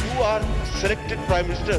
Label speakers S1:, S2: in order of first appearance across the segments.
S1: You are selected Prime Minister,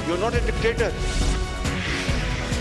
S1: You are not a dictator.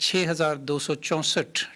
S2: 6,264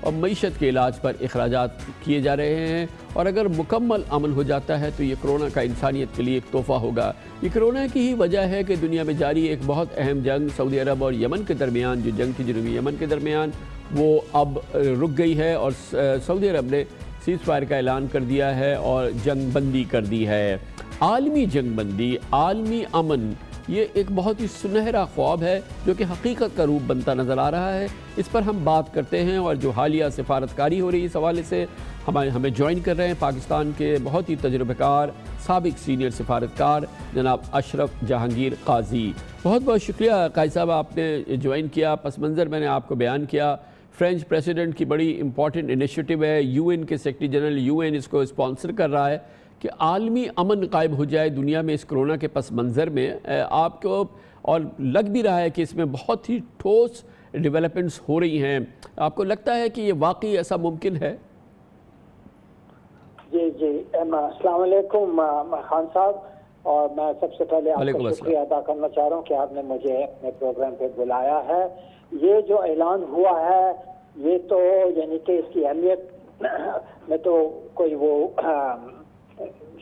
S3: اور معیشت کے علاج پر اخراجات کیے جا رہے ہیں، اور اگر مکمل امن ہو جاتا ہے تو یہ کرونا کا انسانیت کے لیے ایک تحفہ ہوگا۔ یہ کرونا کی ہی وجہ ہے کہ دنیا میں جاری ایک بہت اہم جنگ سعودی عرب اور یمن کے درمیان، جو جنگ تھی جنوبی یمن کے درمیان، وہ اب رک گئی ہے، اور سعودی عرب نے سیز فائر کا اعلان کر دیا ہے اور جنگ بندی کر دی ہے۔ عالمی جنگ بندی، عالمی امن، یہ ایک بہت ہی سنہرا خواب ہے جو کہ حقیقت کا روپ بنتا نظر آ رہا ہے۔ اس پر ہم بات کرتے ہیں، اور جو حالیہ سفارتکاری ہو رہی ہے اس حوالے سے ہمیں جوائن کر رہے ہیں پاکستان کے بہت ہی تجربہ کار سابق سینئر سفارتکار جناب اشرف جہانگیر قاضی۔ بہت بہت شکریہ قاضی صاحب، آپ نے جوائن کیا۔ پس منظر میں نے آپ کو بیان کیا، فرینچ پریسیڈنٹ کی بڑی امپورٹنٹ انیشیٹو ہے، یو این کے سیکرٹری جنرل یو این اس کو اسپانسر کر رہا ہے کہ عالمی امن قائم ہو جائے دنیا میں اس کرونا کے پس منظر میں۔ آپ کو اور لگ بھی رہا ہے کہ اس میں بہت ہی ٹھوس ڈیولپمنٹس ہو رہی ہیں، آپ کو لگتا ہے کہ یہ واقعی ایسا ممکن ہے؟
S4: جی السلام علیکم خان صاحب، اور میں سب سے پہلے آپ کا شکریہ ادا کرنا چاہ رہا ہوں کہ آپ نے مجھے اپنے پروگرام پہ بلایا ہے۔ یہ جو اعلان ہوا ہے یہ تو یعنی کہ اس کی اہمیت میں تو کوئی وہ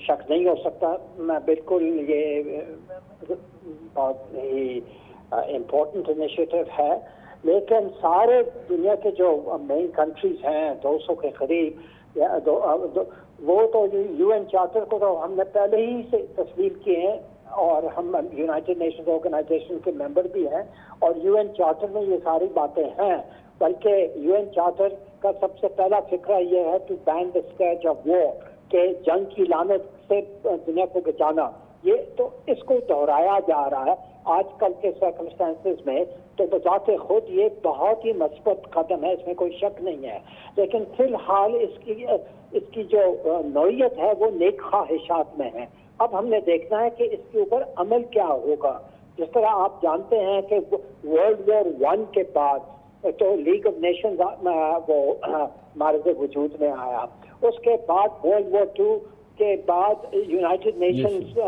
S4: شک نہیں ہو سکتا، میں بالکل یہ بہت ہی امپورٹنٹ انیشیٹو ہے، لیکن سارے دنیا کے جو مین کنٹریز ہیں 200 کے قریب، وہ تو یو این چارٹر کو تو ہم نے پہلے ہی سے تسلیم کیے ہیں، اور ہم یونائٹڈ نیشنز آرگنائزیشن کے ممبر بھی ہیں، اور یو این چارٹر میں یہ ساری باتیں ہیں۔ بلکہ یو این چارٹر کا سب سے پہلا فکرہ یہ ہے to ban the scourge of war, کہ جنگ کی لعنت سے دنیا کو بچانا۔ یہ تو اس کو دہرایا جا رہا ہے آج کل کے سرکمسٹانسز میں، تو بذات خود یہ بہت ہی مثبت قدم ہے، اس میں کوئی شک نہیں ہے، لیکن فی الحال اس کی جو نوعیت ہے وہ نیک خواہشات میں ہے۔ اب ہم نے دیکھنا ہے کہ اس کے اوپر عمل کیا ہوگا۔ جس طرح آپ جانتے ہیں کہ ورلڈ وار 1 کے بعد تو لیگ آف نیشنز وہ معرض وجود میں آیا، اس کے بعد ورلڈ وار 2 کے بعد یونائٹڈ نیشنز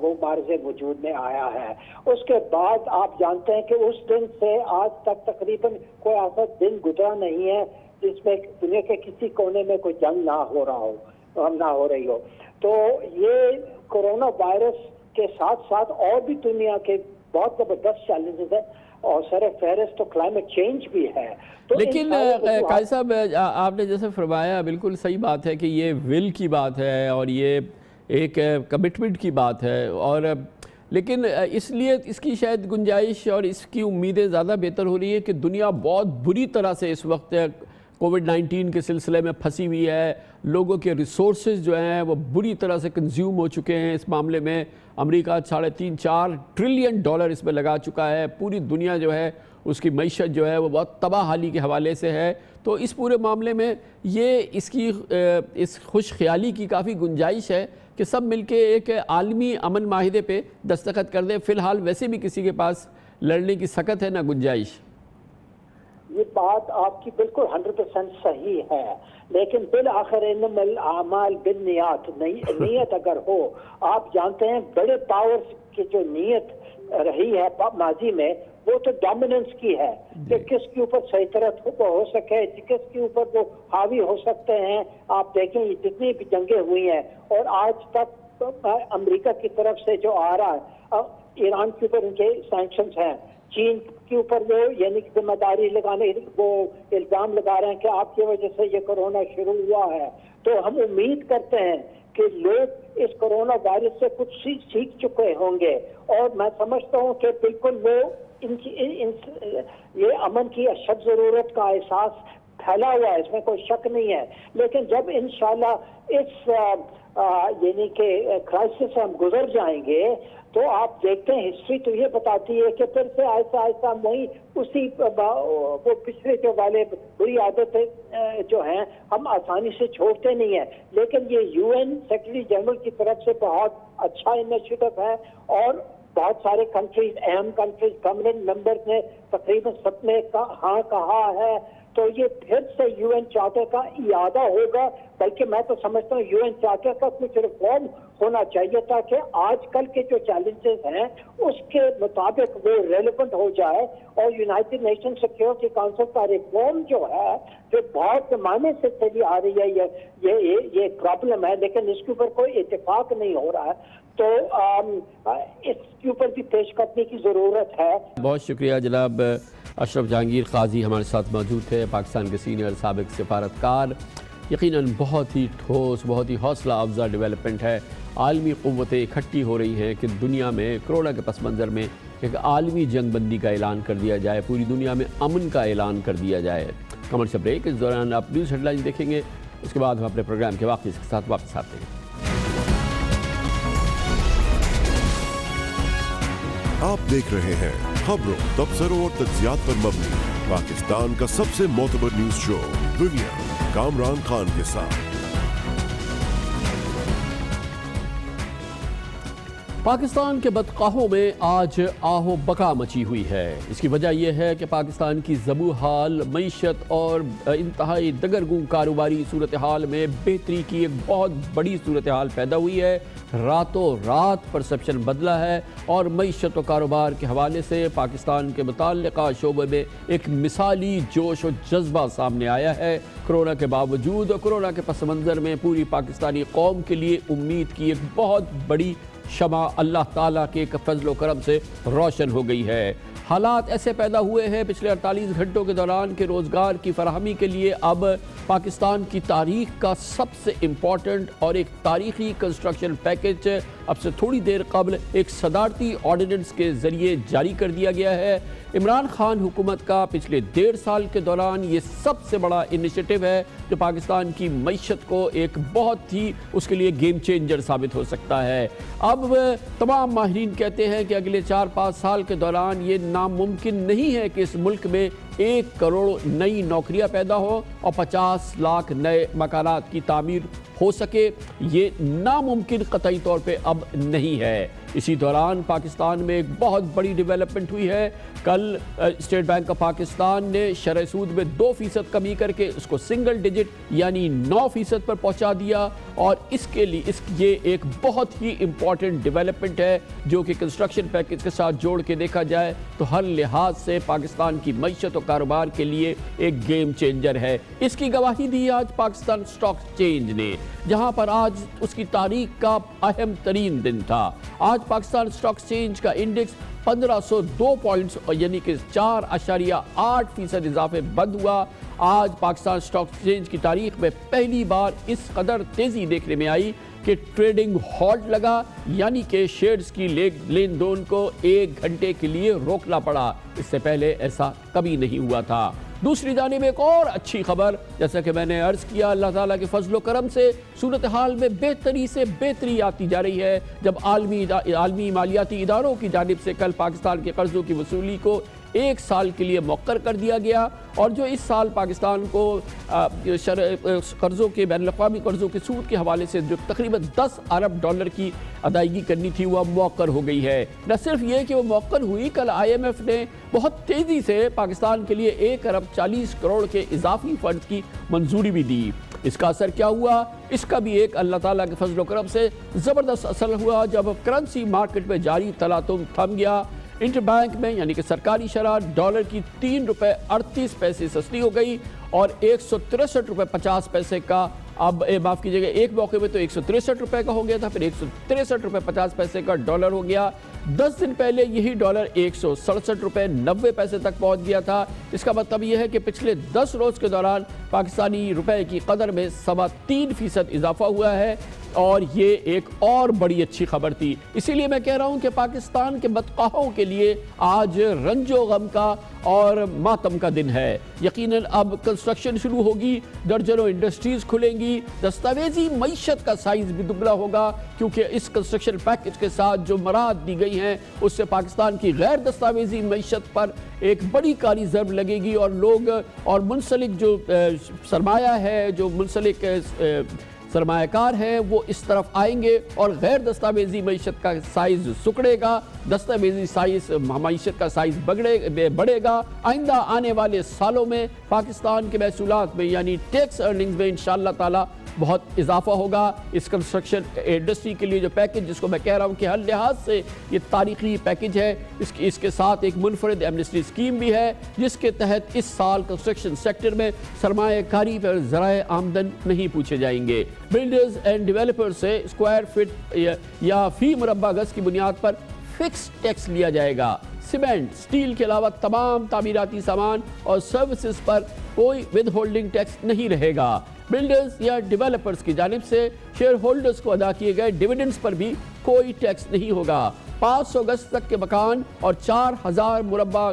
S4: وہ معرض وجود میں آیا ہے۔ اس کے بعد آپ جانتے ہیں کہ اس دن سے آج تک تقریباً کوئی ایسا دن گزرا نہیں ہے جس میں دنیا کے کسی کونے میں کوئی جنگ نہ ہو رہی ہو۔ تو یہ کرونا وائرس کے ساتھ ساتھ اور بھی دنیا کے بہت زبردست چیلنجز ہیں، اور سر فہرست تو کلائمیٹ چینج بھی ہے۔
S3: لیکن قاضی صاحب آپ نے جیسے فرمایا بالکل صحیح بات ہے کہ یہ ول کی بات ہے اور یہ ایک کمٹمنٹ کی بات ہے، اور لیکن اس لیے اس کی شاید گنجائش اور اس کی امیدیں زیادہ بہتر ہو رہی ہے کہ دنیا بہت بری طرح سے اس وقت کووڈ-19 کے سلسلے میں پھنسی ہوئی ہے، لوگوں کے ریسورسز جو ہیں وہ بری طرح سے کنزیوم ہو چکے ہیں۔ اس معاملے میں امریکہ 3.5-4 ٹریلین ڈالر اس میں لگا چکا ہے، پوری دنیا جو ہے اس کی معیشت جو ہے وہ بہت تباہ حالی کے حوالے سے ہے۔ تو اس پورے معاملے میں یہ اس خوش خیالی کی کافی گنجائش ہے کہ سب مل کے ایک عالمی امن معاہدے پہ دستخط کر دیں۔ فی الحال ویسے بھی کسی کے پاس لڑنے کی سکت ہے نہ گنجائش۔
S4: یہ بات آپ کی بالکل 100% صحیح ہے، لیکن بالآخر انما الاعمال بالنیات، نیت اگر ہو، آپ جانتے ہیں بڑے پاورز کی جو نیت رہی ہے ماضی میں وہ تو ڈومیننس کی ہے، کہ کس کے اوپر سیطرت ہو سکے، کس کے اوپر وہ حاوی ہو سکتے ہیں۔ آپ دیکھیں یہ جتنی بھی جنگیں ہوئی ہیں، اور آج تک امریکہ کی طرف سے جو آ رہا ہے، ایران کے اوپر ان کے سینکشنز ہیں، چین کے اوپر وہ یعنی ذمہ داری لگانے وہ الزام لگا رہے ہیں کہ آپ کی وجہ سے یہ کرونا شروع ہوا ہے۔ تو ہم امید کرتے ہیں کہ لوگ اس کرونا وائرس سے کچھ سیکھ چکے ہوں گے، اور میں سمجھتا ہوں کہ بالکل وہ یہ امن کی اشد ضرورت کا احساس پھیلا ہوا ہے، اس میں کوئی شک نہیں ہے۔ لیکن جب انشاءاللہ اس یعنی کہ کرائسس سے ہم گزر جائیں گے تو آپ دیکھتے ہیں ہسٹری تو یہ بتاتی ہے کہ پھر سے ایسا ایسا وہی اسی وہ پچھلے جو والے بری عادتیں جو ہیں ہم آسانی سے چھوڑتے نہیں ہیں۔ لیکن یہ یو این سیکرٹری جنرل کی طرف سے بہت اچھا انیشیٹو ہے، اور بہت سارے کنٹریز، اہم کنٹریز، پرماننٹ ممبرز نے تقریباً سب نے ہاں کہا ہے۔ تو یہ پھر سے یو این چارٹر کا اعادہ ہوگا، بلکہ میں تو سمجھتا ہوں یو این چارٹر کا کچھ ریفارم ہونا چاہیے تاکہ آج کل کے جو چیلنجز ہیں اس کے مطابق وہ ریلیونٹ ہو جائے. اور یونائٹڈ نیشن سیکیورٹی کونسل کا ریفارم جو ہے جو بہت زمانے سے چلی آ رہی ہے یہ پرابلم ہے, لیکن اس کے اوپر کوئی اتفاق نہیں ہو رہا ہے, تو اس کے اوپر بھی پیش قدمی کی ضرورت ہے.
S3: بہت شکریہ جناب اشرف جہانگیر قاضی ہمارے ساتھ موجود تھے, پاکستان کے سینئر سابق سفارتکار. یقیناً بہت ہی ٹھوس, بہت ہی حوصلہ افزا ڈیولپمنٹ ہے. عالمی قوتیں اکٹھی ہو رہی ہیں کہ دنیا میں کرونا کے پس منظر میں ایک عالمی جنگ بندی کا اعلان کر دیا جائے, پوری دنیا میں امن کا اعلان کر دیا جائے. کمرشل بریک, اس دوران آپ نیوز ہیڈ لائن دیکھیں گے, اس کے بعد ہم اپنے پروگرام کے واقعے کے ساتھ واپس آتے ہیں.
S5: آپ دیکھ رہے ہیں خبروں, تبصروں اور تجزیات پر مبنی پاکستان کا سب سے معتبر نیوز شو دنیا, کامران خان کے ساتھ.
S3: پاکستان کے بدخواہوں میں آج آہو بقا مچی ہوئی ہے. اس کی وجہ یہ ہے کہ پاکستان کی زبوں حال, معیشت اور انتہائی دگرگوں کاروباری صورتحال میں بہتری کی ایک بہت بڑی صورتحال پیدا ہوئی ہے. راتوں رات پرسپشن بدلا ہے اور معیشت و کاروبار کے حوالے سے پاکستان کے متعلقہ شعبے میں ایک مثالی جوش و جذبہ سامنے آیا ہے. کرونا کے باوجود اور کرونا کے پس منظر میں پوری پاکستانی قوم کے لیے امید کی ایک بہت بڑی شمع اللہ تعالیٰ کے ایک فضل و کرم سے روشن ہو گئی ہے. حالات ایسے پیدا ہوئے ہیں پچھلے 48 گھنٹوں کے دوران کہ روزگار کی فراہمی کے لیے اب پاکستان کی تاریخ کا سب سے امپورٹنٹ اور ایک تاریخی کنسٹرکشن پیکج اب سے تھوڑی دیر قبل ایک صدارتی آرڈیننس کے ذریعے جاری کر دیا گیا ہے. عمران خان حکومت کا پچھلے 1.5 سال کے دوران یہ سب سے بڑا انیشیٹو ہے جو پاکستان کی معیشت کو ایک بہت ہی اس کے لیے گیم چینجر ثابت ہو سکتا ہے. اب تمام ماہرین کہتے ہیں کہ اگلے 4-5 سال کے دوران یہ ناممکن نہیں ہے کہ اس ملک میں 1 کروڑ نئی نوکریاں پیدا ہو اور 50 لاکھ نئے مکانات کی تعمیر ہو سکے. یہ ناممکن قطعی طور پہ اب نہیں ہے. اسی دوران پاکستان میں ایک بہت بڑی ڈیولپمنٹ ہوئی ہے. کل اسٹیٹ بینک آف پاکستان نے شرح سود میں 2% کمی کر کے اس کو سنگل ڈیجٹ یعنی 9% پر پہنچا دیا, اور اس کے لیے یہ ایک بہت ہی امپورٹنٹ ڈیولپمنٹ ہے جو کہ کنسٹرکشن پیکج کے ساتھ جوڑ کے دیکھا جائے تو ہر لحاظ سے پاکستان کی معیشت و کاروبار کے لیے ایک گیم چینجر ہے. اس کی گواہی دی آج پاکستان اسٹاک ایکسچینج نے, جہاں پر آج اس کی تاریخ کا اہم ترین دن تھا. آج پاکستان اسٹاک ایکسچینج کا انڈیکس 1502 پوائنٹس یعنی کہ 4.8% اضافے بند ہوا. آج پاکستان اسٹاک ایکسچینج کی تاریخ میں پہلی بار اس قدر تیزی دیکھنے میں آئی کہ ٹریڈنگ ہالٹ لگا, یعنی کہ شیئرز کی لین دین کو 1 گھنٹے کے لیے روکنا پڑا. اس سے پہلے ایسا کبھی نہیں ہوا تھا. دوسری جانب ایک اور اچھی خبر, جیسا کہ میں نے عرض کیا, اللہ تعالیٰ کے فضل و کرم سے صورتحال میں بہتری سے بہتری آتی جا رہی ہے. جب عالمی مالیاتی اداروں کی جانب سے کل پاکستان کے قرضوں کی وصولی کو 1 سال کے لیے مؤخر کر دیا گیا, اور جو اس سال پاکستان کو قرضوں کے بین الاقوامی قرضوں کے سود کے حوالے سے جو تقریباً $10 ارب کی ادائیگی کرنی تھی وہ مؤخر ہو گئی ہے. نہ صرف یہ کہ وہ مؤخر ہوئی, کل IMF نے بہت تیزی سے پاکستان کے لیے 1 ارب 40 کروڑ کے اضافی فنڈز کی منظوری بھی دی. اس کا اثر کیا ہوا؟ اس کا بھی ایک اللہ تعالیٰ کے فضل و کرم سے زبردست اثر ہوا. جب کرنسی مارکیٹ میں جاری تلاطم تھم گیا, انٹر بینک میں یعنی کہ سرکاری شرح ڈالر کی $3.38 سستی ہو گئی اور $163.50 کا, اب معاف کیجیے گا, ایک موقع میں تو $163 کا ہو گیا تھا, پھر $163.50 کا ڈالر ہو گیا. 10 دن پہلے یہی ڈالر $167.90 تک پہنچ گیا تھا. اس کا مطلب یہ ہے کہ پچھلے 10 روز کے دوران پاکستانی روپے کی قدر میں 3.25% اضافہ ہوا ہے, اور یہ ایک اور بڑی اچھی خبر تھی. اسی لیے میں کہہ رہا ہوں کہ پاکستان کے بدخواہوں کے لیے آج رنج و غم کا اور ماتم کا دن ہے. یقیناً اب کنسٹرکشن شروع ہوگی, درجنوں انڈسٹریز کھلیں گی, دستاویزی معیشت کا سائز بھی دگنا ہوگا, کیونکہ اس کنسٹرکشن پیکج کے ساتھ جو مراحت دی گئی ہیں اس سے پاکستان کی غیر دستاویزی معیشت پر ایک بڑی کاری ضرب لگے گی, اور لوگ اور منسلک جو سرمایہ ہے, جو منسلک سرمایہ کار ہیں, وہ اس طرف آئیں گے اور غیر دستاویزی معیشت کا سائز سکڑے گا, دستاویزی معیشت کا سائز بڑھے گا. آئندہ آنے والے سالوں میں پاکستان کے محصولات میں یعنی ٹیکس ارننگز میں انشاءاللہ تعالی بہت اضافہ ہوگا اس کنسٹرکشن انڈسٹری کے لیے. جو پیکج جس کو میں کہہ رہا ہوں کہ ہر لحاظ سے یہ تاریخی پیکج ہے, اس کے ساتھ ایک منفرد ایمنسٹی اسکیم بھی ہے جس کے تحت اس سال کنسٹرکشن سیکٹر میں سرمایہ کاری پر ذرائع آمدن نہیں پوچھے جائیں گے. بلڈرز اینڈ ڈیولپرز سے اسکوائر فٹ یا فی مربع گز کی بنیاد پر فکس ٹیکس لیا جائے گا. سیمنٹ, سٹیل کے علاوہ تمام تعمیراتی سامان اور سروسز پر کوئی ود ہولڈنگ ٹیکس نہیں رہے گا. بلڈرز یا ڈیولپرز کی جانب سے شیئر ہولڈرز کو ادا کیے گئے ڈیویڈنڈز پر بھی کوئی ٹیکس نہیں ہوگا. 500 گز تک کے مکان اور 4000 مربع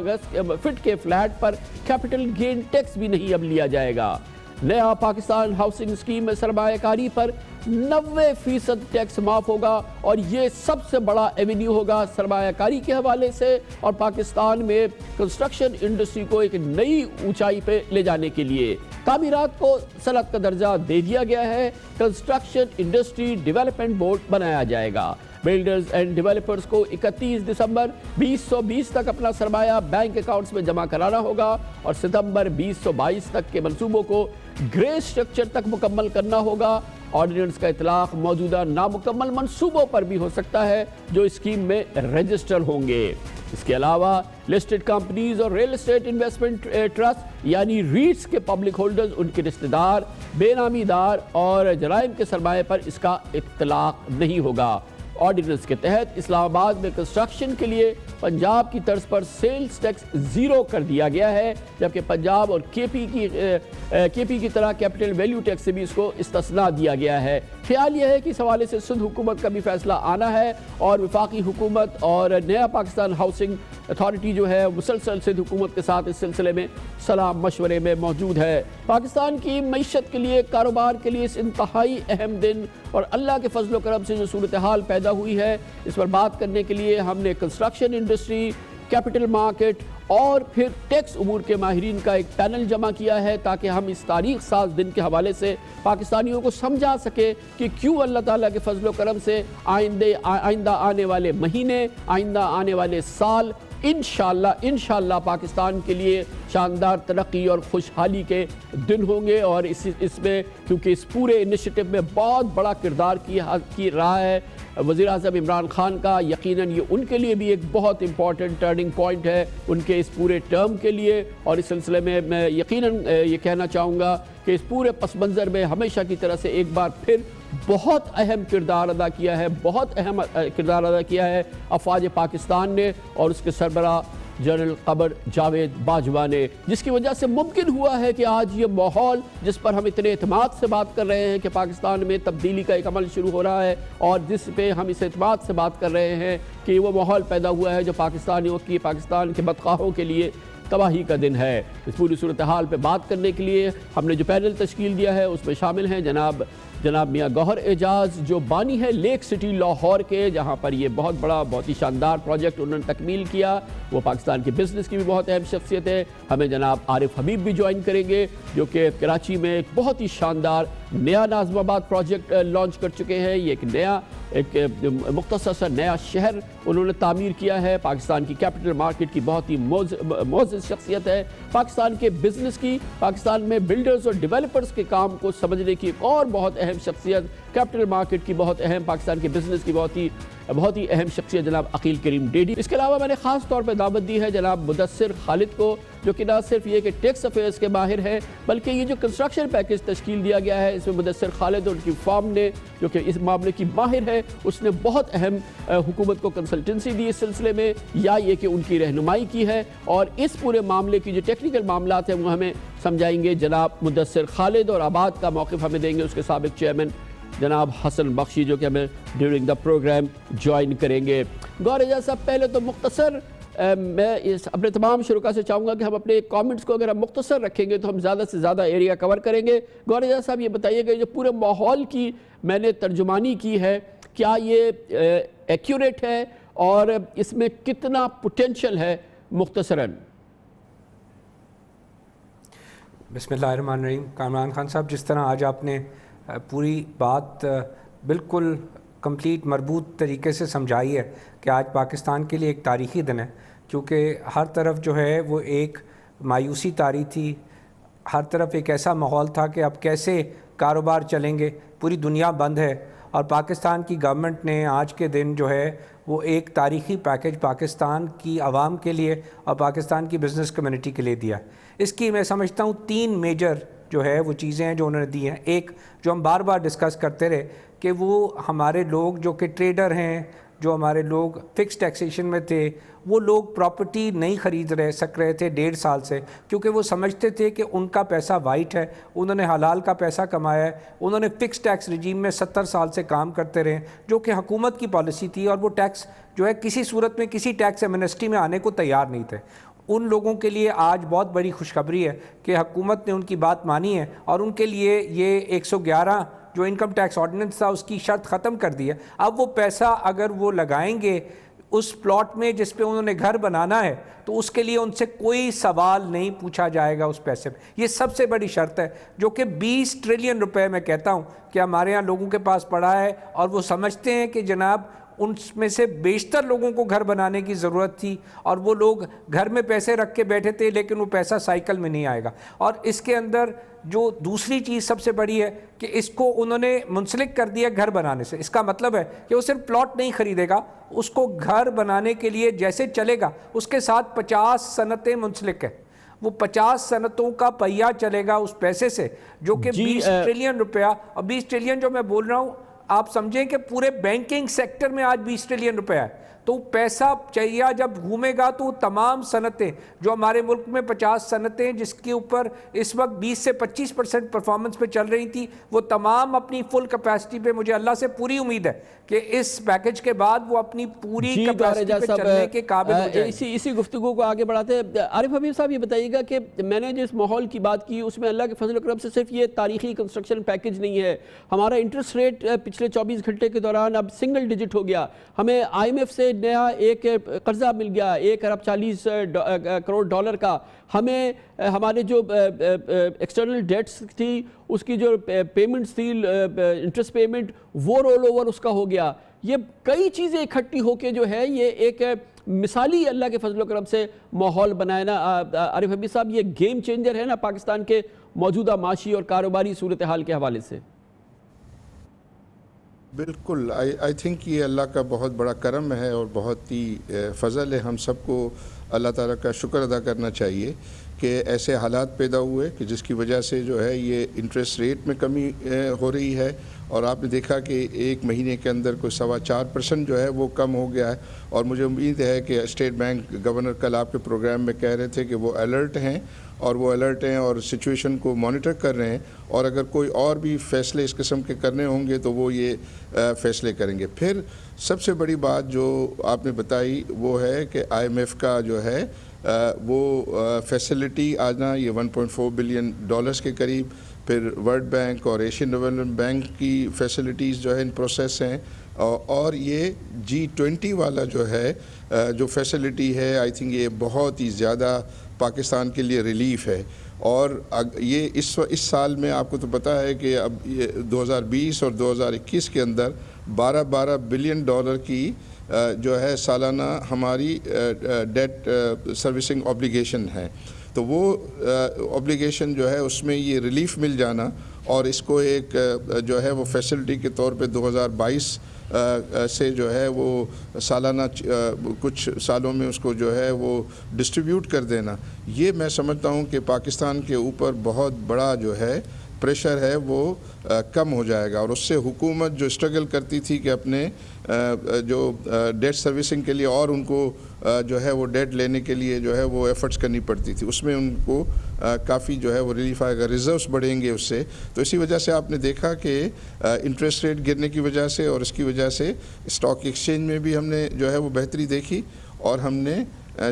S3: فٹ کے فلیٹ پر کیپٹل گین ٹیکس بھی نہیں اب لیا جائے گا. نیا پاکستان ہاؤسنگ اسکیم میں سرمایہ کاری پر 90% ٹیکس معاف ہوگا اور یہ سب سے بڑا ایونیو ہوگا سرمایہ کاری کے حوالے سے اور پاکستان میں کنسٹرکشن انڈسٹری کو ایک نئی اونچائی پہ لے جانے کے لیے. تعمیرات کو صنعت کا درجہ دے دیا گیا ہے. کنسٹرکشن انڈسٹری ڈیولپمنٹ بورڈ بنایا جائے گا. بلڈرز اینڈ ڈیولپرز کو 31 دسمبر 2020 تک اپنا سرمایہ بینک اکاؤنٹس میں جمع کرانا ہوگا اور ستمبر 2022 تک کے منصوبوں کو گرے سٹرکچر تک مکمل کرنا ہوگا. آرڈیننس کا اطلاق موجودہ نامکمل منصوبوں پر بھی ہو سکتا ہے جو اسکیم میں رجسٹر ہوں گے. اس کے علاوہ لسٹڈ کمپنیز اور ریل اسٹیٹ انویسٹمنٹ ٹرسٹ یعنی ریٹس کے پبلک ہولڈرز, ان کے رشتہ دار, بے نامی دار اور جرائم کے سرمایہ پر اس کا اطلاق نہیں ہوگا. آرڈیننس کے تحت اسلام آباد میں کنسٹرکشن کے لیے پنجاب کی طرز پر سیلز ٹیکس 0 کر دیا گیا ہے, جبکہ پنجاب اور کے پی کی طرح کیپٹل ویلیو ٹیکس سے بھی اس کو استثناء دیا گیا ہے. خیال یہ ہے کہ اس حوالے سے سندھ حکومت کا بھی فیصلہ آنا ہے اور وفاقی حکومت اور نیا پاکستان ہاؤسنگ اتھارٹی جو ہے مسلسل سندھ حکومت کے ساتھ اس سلسلے میں صلاح مشورے میں موجود ہے. پاکستان کی معیشت کے لیے, کاروبار کے لیے اس انتہائی اہم دن اور اللہ کے فضل و کرم سے جو صورتحال پیدا ہوئی ہے اس پر بات کرنے کے لیے ہم نے کنسٹرکشن انڈسٹری, کیپٹل مارکیٹ اور پھر ٹیکس امور کے ماہرین کا ایک پینل جمع کیا ہے تاکہ ہم اس تاریخ ساز دن کے حوالے سے پاکستانیوں کو سمجھا سکے کہ کیوں اللہ تعالیٰ کے فضل و کرم سے آئندہ آنے والے مہینے, آئندہ آنے والے سال انشاءاللہ پاکستان کے لیے شاندار ترقی اور خوشحالی کے دن ہوں گے. اور اس میں کیونکہ اس پورے انیشیٹو میں بہت بڑا کردار کی رہا ہے وزیر اعظم عمران خان کا, یقیناً یہ ان کے لیے بھی ایک بہت امپورٹنٹ ٹرننگ پوائنٹ ہے ان کے اس پورے ٹرم کے لیے. اور اس سلسلے میں میں یقیناً یہ کہنا چاہوں گا کہ اس پورے پس منظر میں ہمیشہ کی طرح سے ایک بار پھر بہت اہم کردار ادا کیا ہے افواج پاکستان نے اور اس کے سربراہ جنرل قمر جاوید باجوہ نے, جس کی وجہ سے ممکن ہوا ہے کہ آج یہ ماحول جس پر ہم اتنے اعتماد سے بات کر رہے ہیں کہ پاکستان میں تبدیلی کا ایک عمل شروع ہو رہا ہے اور جس پہ ہم اس اعتماد سے بات کر رہے ہیں کہ وہ ماحول پیدا ہوا ہے جو پاکستان کے بدخواہوں کے لیے تباہی کا دن ہے. اس پوری صورتحال پہ بات کرنے کے لیے ہم نے جو پینل تشکیل دیا ہے اس میں شامل ہیں جناب میاں گوہر اعجاز جو بانی ہے لیک سٹی لاہور کے, جہاں پر یہ بہت ہی شاندار پروجیکٹ انہوں نے تکمیل کیا. وہ پاکستان کے بزنس کی بھی بہت اہم شخصیت ہے. ہمیں جناب عارف حبیب بھی جوائن کریں گے جو کہ کراچی میں ایک بہت ہی شاندار نیا ناظم آباد پروجیکٹ لانچ کر چکے ہیں. یہ ایک مختصر سا نیا شہر انہوں نے تعمیر کیا ہے. پاکستان کی کیپٹل مارکیٹ کی بہت ہی معزز شخصیت ہے. پاکستان کے بزنس کی, پاکستان میں بلڈرز اور ڈیولپرز کے کام کو سمجھنے کی ایک اور بہت اہم شخصیت, کیپٹل مارکیٹ کی بہت اہم, پاکستان کے بزنس کی بہت ہی اہم شخصیت جناب عقیل کریم ڈیڈی. اس کے علاوہ میں نے خاص طور پہ دعوت دی ہے جناب مدثر خالد کو جو کہ نہ صرف یہ کہ ٹیکس افیئرز کے ماہر ہیں بلکہ یہ جو کنسٹرکشن پیکج تشکیل دیا گیا ہے اس میں مدثر خالد اور ان کی فارم نے جو کہ اس معاملے کی ماہر ہے اس نے بہت اہم حکومت کو کنسلٹنسی دی اس سلسلے میں, یا یہ کہ ان کی رہنمائی کی ہے. اور اس پورے معاملے کی جو ٹیکنیکل معاملات ہیں وہ ہمیں سمجھائیں گے جناب مدثر خالد, اور آباد کا موقف ہمیں دیں گے اس کے سابق چیئرمین جناب حسن بخشی جو کہ ہمیں ڈیورنگ دا پروگرام جوائن کریں گے. گوہر اعجاز صاحب پہلے تو مختصر میں اپنے تمام شرکا سے چاہوں گا کہ ہم اپنے کامنٹس کو اگر ہم مختصر رکھیں گے تو ہم زیادہ سے زیادہ ایریا کور کریں گے. گوہر اعجاز صاحب یہ بتائیے گا جو پورے ماحول کی میں نے ترجمانی کی ہے کیا یہ ایکوریٹ ہے اور اس میں کتنا پوٹینشل ہے مختصراً؟
S6: بسم اللہ الرحمن الرحیم. کامران خان صاحب جس طرح آج آپ نے پوری بات بالکل کمپلیٹ مربوط طریقے سے سمجھائی ہے کہ آج پاکستان کے لیے ایک تاریخی دن ہے کیونکہ ہر طرف جو ہے وہ ایک مایوسی طاری تھی, ہر طرف ایک ایسا ماحول تھا کہ اب کیسے کاروبار چلیں گے. پوری دنیا بند ہے اور پاکستان کی گورنمنٹ نے آج کے دن جو ہے وہ ایک تاریخی پیکج پاکستان کی عوام کے لیے اور پاکستان کی بزنس کمیونٹی کے لیے دیا. اس کی میں سمجھتا ہوں 3 میجر جو ہے وہ چیزیں ہیں جو انہوں نے دی ہیں. ایک جو ہم بار بار ڈسکس کرتے رہے کہ وہ ہمارے لوگ جو کہ ٹریڈر ہیں, جو ہمارے لوگ فکس ٹیکسیشن میں تھے, وہ لوگ پراپرٹی نہیں خرید سک رہے تھے 1.5 سال سے, کیونکہ وہ سمجھتے تھے کہ ان کا پیسہ وائٹ ہے, انہوں نے حلال کا پیسہ کمایا ہے, انہوں نے فکس ٹیکس رجیم میں 70 سال سے کام کرتے رہے, جو کہ حکومت کی پالیسی تھی, اور وہ ٹیکس جو ہے کسی صورت میں کسی ٹیکس ایمنسٹی میں آنے کو تیار نہیں تھے. ان لوگوں کے لیے آج بہت بڑی خوشخبری ہے کہ حکومت نے ان کی بات مانی ہے اور ان کے لیے یہ 111 جو انکم ٹیکس آرڈیننس تھا اس کی شرط ختم کر دی ہے. اب وہ پیسہ اگر وہ لگائیں گے اس پلاٹ میں جس پہ انہوں نے گھر بنانا ہے تو اس کے لیے ان سے کوئی سوال نہیں پوچھا جائے گا اس پیسے پہ. یہ سب سے بڑی شرط ہے جو کہ 20 ٹریلین روپے میں کہتا ہوں کہ ہمارے ہاں لوگوں کے پاس پڑا ہے, اور وہ سمجھتے ہیں کہ جناب ان میں سے بیشتر لوگوں کو گھر بنانے کی ضرورت تھی اور وہ لوگ گھر میں پیسے رکھ کے بیٹھے تھے, لیکن وہ پیسہ سائیکل میں نہیں آئے گا. اور اس کے اندر جو دوسری چیز سب سے بڑی ہے کہ اس کو انہوں نے منسلک کر دیا گھر بنانے سے. اس کا مطلب ہے کہ وہ صرف پلاٹ نہیں خریدے گا, اس کو گھر بنانے کے لیے جیسے چلے گا اس کے ساتھ 50 صنعتیں منسلک ہیں. وہ 50 صنعتوں کا پہیہ چلے گا اس پیسے سے جو کہ 20 ٹریلین روپیہ, اور 20 ٹریلین جو میں بول رہا ہوں آپ سمجھیں کہ پورے بینکنگ سیکٹر میں آج 20 ٹریلین روپے ہے. تو پیسہ چاہیے جب گھومے گا تو تمام صنعتیں جو ہمارے ملک میں 50 صنعتیں جس کے اوپر اس وقت 20 سے 25% پرفارمنس پہ چل رہی تھی, وہ تمام اپنی فل کیپیسٹی پہ, مجھے اللہ سے پوری امید ہے کہ اس پیکج کے بعد وہ اپنی پوری کیپیسٹی پہ چلنے کے قابل ہو جائیں.
S3: اسی گفتگو کو آگے بڑھاتے ہیں. عارف حبیب صاحب یہ بتائیے گا کہ میں نے جس ماحول کی بات کی اس میں اللہ کے فضل و کرم سے صرف یہ تاریخی کنسٹرکشن پیکج نہیں ہے, ہمارا انٹرسٹ ریٹ پچھلے 24 گھنٹے کے دوران اب سنگل ڈیجٹ ہو گیا. ہمیں IMF سے نیا ایک قرضہ مل گیا $1.40 کروڑ کا. ہمیں ہمارے جو ایکسٹرنل ڈیٹس تھی اس کی جو پیمنٹس تھی انٹرسٹ پیمنٹ وہ رول اوور اس کا ہو گیا. یہ کئی چیزیں اکٹھی ہو کے جو ہے یہ ایک مثالی اللہ کے فضل و کرم سے ماحول بنائے نا. عارف حبیب صاحب یہ گیم چینجر ہے نا پاکستان کے موجودہ معاشی اور کاروباری صورتحال کے حوالے سے.
S7: بالکل, آئی تھنک یہ اللہ کا بہت بڑا کرم ہے اور بہت ہی فضل ہے. ہم سب کو اللہ تعالیٰ کا شکر ادا کرنا چاہیے کہ ایسے حالات پیدا ہوئے کہ جس کی وجہ سے جو ہے یہ انٹرسٹ ریٹ میں کمی ہو رہی ہے, اور آپ نے دیکھا کہ ایک مہینے کے اندر کوئی 4.25% جو ہے وہ کم ہو گیا ہے. اور مجھے امید ہے کہ اسٹیٹ بینک گورنر کل آپ کے پروگرام میں کہہ رہے تھے کہ وہ الرٹ ہیں اور سچویشن کو مانیٹر کر رہے ہیں, اور اگر کوئی اور بھی فیصلے اس قسم کے کرنے ہوں گے تو وہ یہ فیصلے کریں گے. پھر سب سے بڑی بات جو آپ نے بتائی وہ ہے کہ IMF کا جو ہے وہ فیسلٹی آنا یہ $1.4 بلین کے قریب, پھر ورلڈ بینک اور ایشین ڈیولپمنٹ بینک کی فیسلٹیز جو ہے ان پروسیس ہیں, اور یہ G20 والا جو ہے جو فیسلٹی ہے آئی تھنک یہ بہت ہی زیادہ پاکستان کے لیے ریلیف ہے. اور یہ اس سال میں آپ کو تو پتہ ہے کہ اب یہ 2020 اور 2021 کے اندر $12 بلین کی جو ہے سالانہ ہماری ڈیٹ سروسنگ اوبلیگیشن ہے. تو وہ اوبلیگیشن جو ہے اس میں یہ ریلیف مل جانا, اور اس کو ایک جو ہے وہ فیسلٹی کے طور پہ 2022 سے جو ہے وہ سالانہ کچھ سالوں میں اس کو جو ہے وہ ڈسٹریبیوٹ کر دینا, یہ میں سمجھتا ہوں کہ پاکستان کے اوپر بہت بڑا جو ہے پریشر ہے وہ کم ہو جائے گا. اور اس سے حکومت جو اسٹرگل کرتی تھی کہ اپنے جو ڈیٹ سروسنگ کے لیے اور ان کو جو ہے وہ ڈیٹ لینے کے لیے جو ہے وہ ایفرٹس کرنی پڑتی تھی, اس میں ان کو کافی جو ہے وہ ریلیف آئے گا, ریزروز بڑھیں گے اس سے. تو اسی وجہ سے آپ نے دیکھا کہ انٹرسٹ ریٹ گرنے کی وجہ سے اور اس کی وجہ سے اسٹاک ایکسچینج میں بھی ہم نے جو ہے وہ بہتری دیکھی, اور ہم نے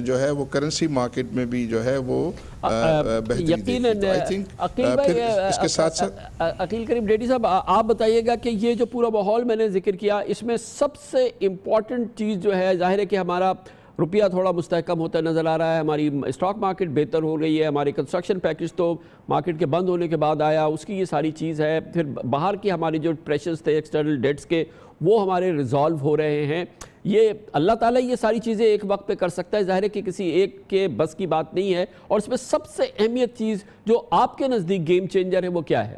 S7: جو ہے وہ کرنسی مارکیٹ میں بھی جو ہے وہ بہتری دیکھی. تو آئی تھنک پھر اس کے ساتھ ساتھ
S3: عقیل کریم ڈیڈی صاحب آپ بتائیے گا کہ یہ جو پورا ماحول میں نے ذکر کیا اس میں سب سے امپورٹنٹ چیز جو ہے ظاہر ہے کہ ہمارا روپیہ تھوڑا مستحکم ہوتا نظر آ رہا ہے, ہماری اسٹاک مارکیٹ بہتر ہو رہی ہے, ہماری کنسٹرکشن پیکج تو مارکیٹ کے بند ہونے کے بعد آیا, اس کی یہ ساری چیز ہے. پھر باہر کی ہماری جو پریشرز تھے ایکسٹرنل ڈیٹس کے وہ ہمارے ریزالو ہو رہے ہیں. یہ اللہ تعالیٰ یہ ساری چیزیں ایک وقت پہ کر سکتا ہے, ظاہر ہے کہ کسی ایک کے بس کی بات نہیں ہے. اور اس میں سب سے اہمیت چیز جو آپ کے نزدیک گیم چینجر ہے وہ کیا ہے؟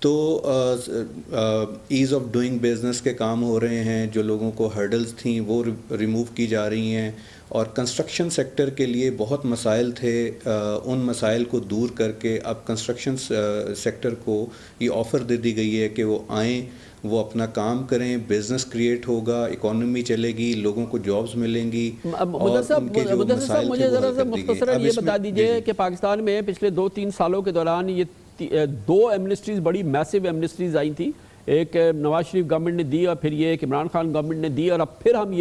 S8: تو ایز آف ڈوئنگ بزنس کے کام ہو رہے ہیں، جو لوگوں کو ہرڈلز تھیں وہ ریموو کی جا رہی ہیں، اور کنسٹرکشن سیکٹر کے لیے بہت مسائل تھے، ان مسائل کو دور کر کے اب کنسٹرکشن سیکٹر کو یہ آفر دے دی گئی ہے کہ وہ آئیں، وہ اپنا کام کریں، بزنس کریٹ ہوگا، اکانومی چلے گی، لوگوں کو جابز ملیں گی.
S3: مدثر صاحب مجھے ذرا سا مختصراً یہ بتا دیجئے کہ پاکستان میں پچھلے 2-3 سالوں کے دوران یہ 2 ایمنسٹریز بڑی میسیو ایمنسٹریز آئی تھیں، ایک نواز شریف گورنمنٹ نے دی اور پھر یہ ایک عمران خان گورنمنٹ نے دی، اور اب پھر ہم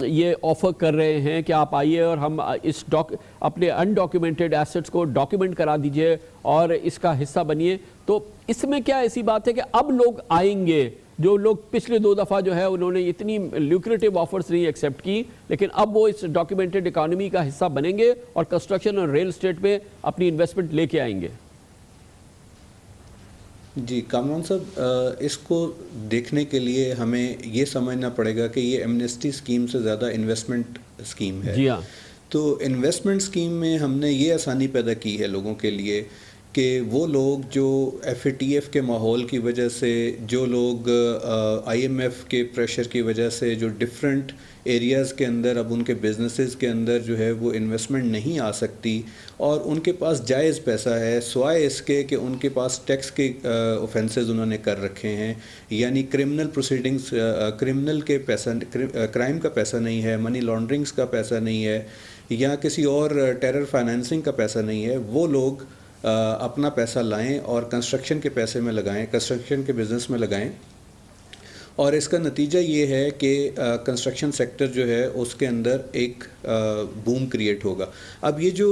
S3: یہ آفر کر رہے ہیں کہ آپ آئیے اور ہم اس اپنے انڈاکیومنٹڈ ایسٹس کو ڈاکیومنٹ کرا دیجئے اور اس کا حصہ بنیے. تو اس میں کیا ایسی بات ہے کہ اب لوگ آئیں گے، جو لوگ پچھلے 2 دفعہ جو ہے انہوں نے اتنی لیوکریٹو آفرز نہیں ایکسیپٹ کی، لیکن اب وہ اس ڈاکیومنٹڈ اکانومی کا حصہ بنیں گے اور کنسٹرکشن اور ریل اسٹیٹ پہ اپنی انویسٹمنٹ لے کے آئیں گے؟
S8: جی کامران صاحب، اس کو دیکھنے کے لیے ہمیں یہ سمجھنا پڑے گا کہ یہ ایمنسٹی اسکیم سے زیادہ انویسٹمنٹ اسکیم ہے.
S3: جی ہاں.
S8: تو انویسٹمنٹ اسکیم میں ہم نے یہ آسانی پیدا کی ہے لوگوں کے لیے کہ وہ لوگ جو FATF کے ماحول کی وجہ سے، جو لوگ IMF کے پریشر کی وجہ سے، جو ڈفرینٹ ایریاز کے اندر اب ان کے بزنسز کے اندر جو ہے وہ انویسٹمنٹ نہیں آ سکتی، اور ان کے پاس جائز پیسہ ہے سوائے اس کے کہ ان کے پاس ٹیکس کے اوفینسز انہوں نے کر رکھے ہیں، یعنی کرمنل پروسیڈنگز، کرمنل کے پیسہ، کرائم کا پیسہ نہیں ہے، منی لانڈرنگز کا پیسہ نہیں ہے، یا کسی اور ٹیرر فائنینسنگ کا پیسہ نہیں ہے، وہ لوگ اپنا پیسہ لائیں اور کنسٹرکشن کے پیسے میں لگائیں، کنسٹرکشن کے بزنس میں لگائیں. اور اس کا نتیجہ یہ ہے کہ کنسٹرکشن سیکٹر جو ہے اس کے اندر ایک بوم کریٹ ہوگا. اب یہ جو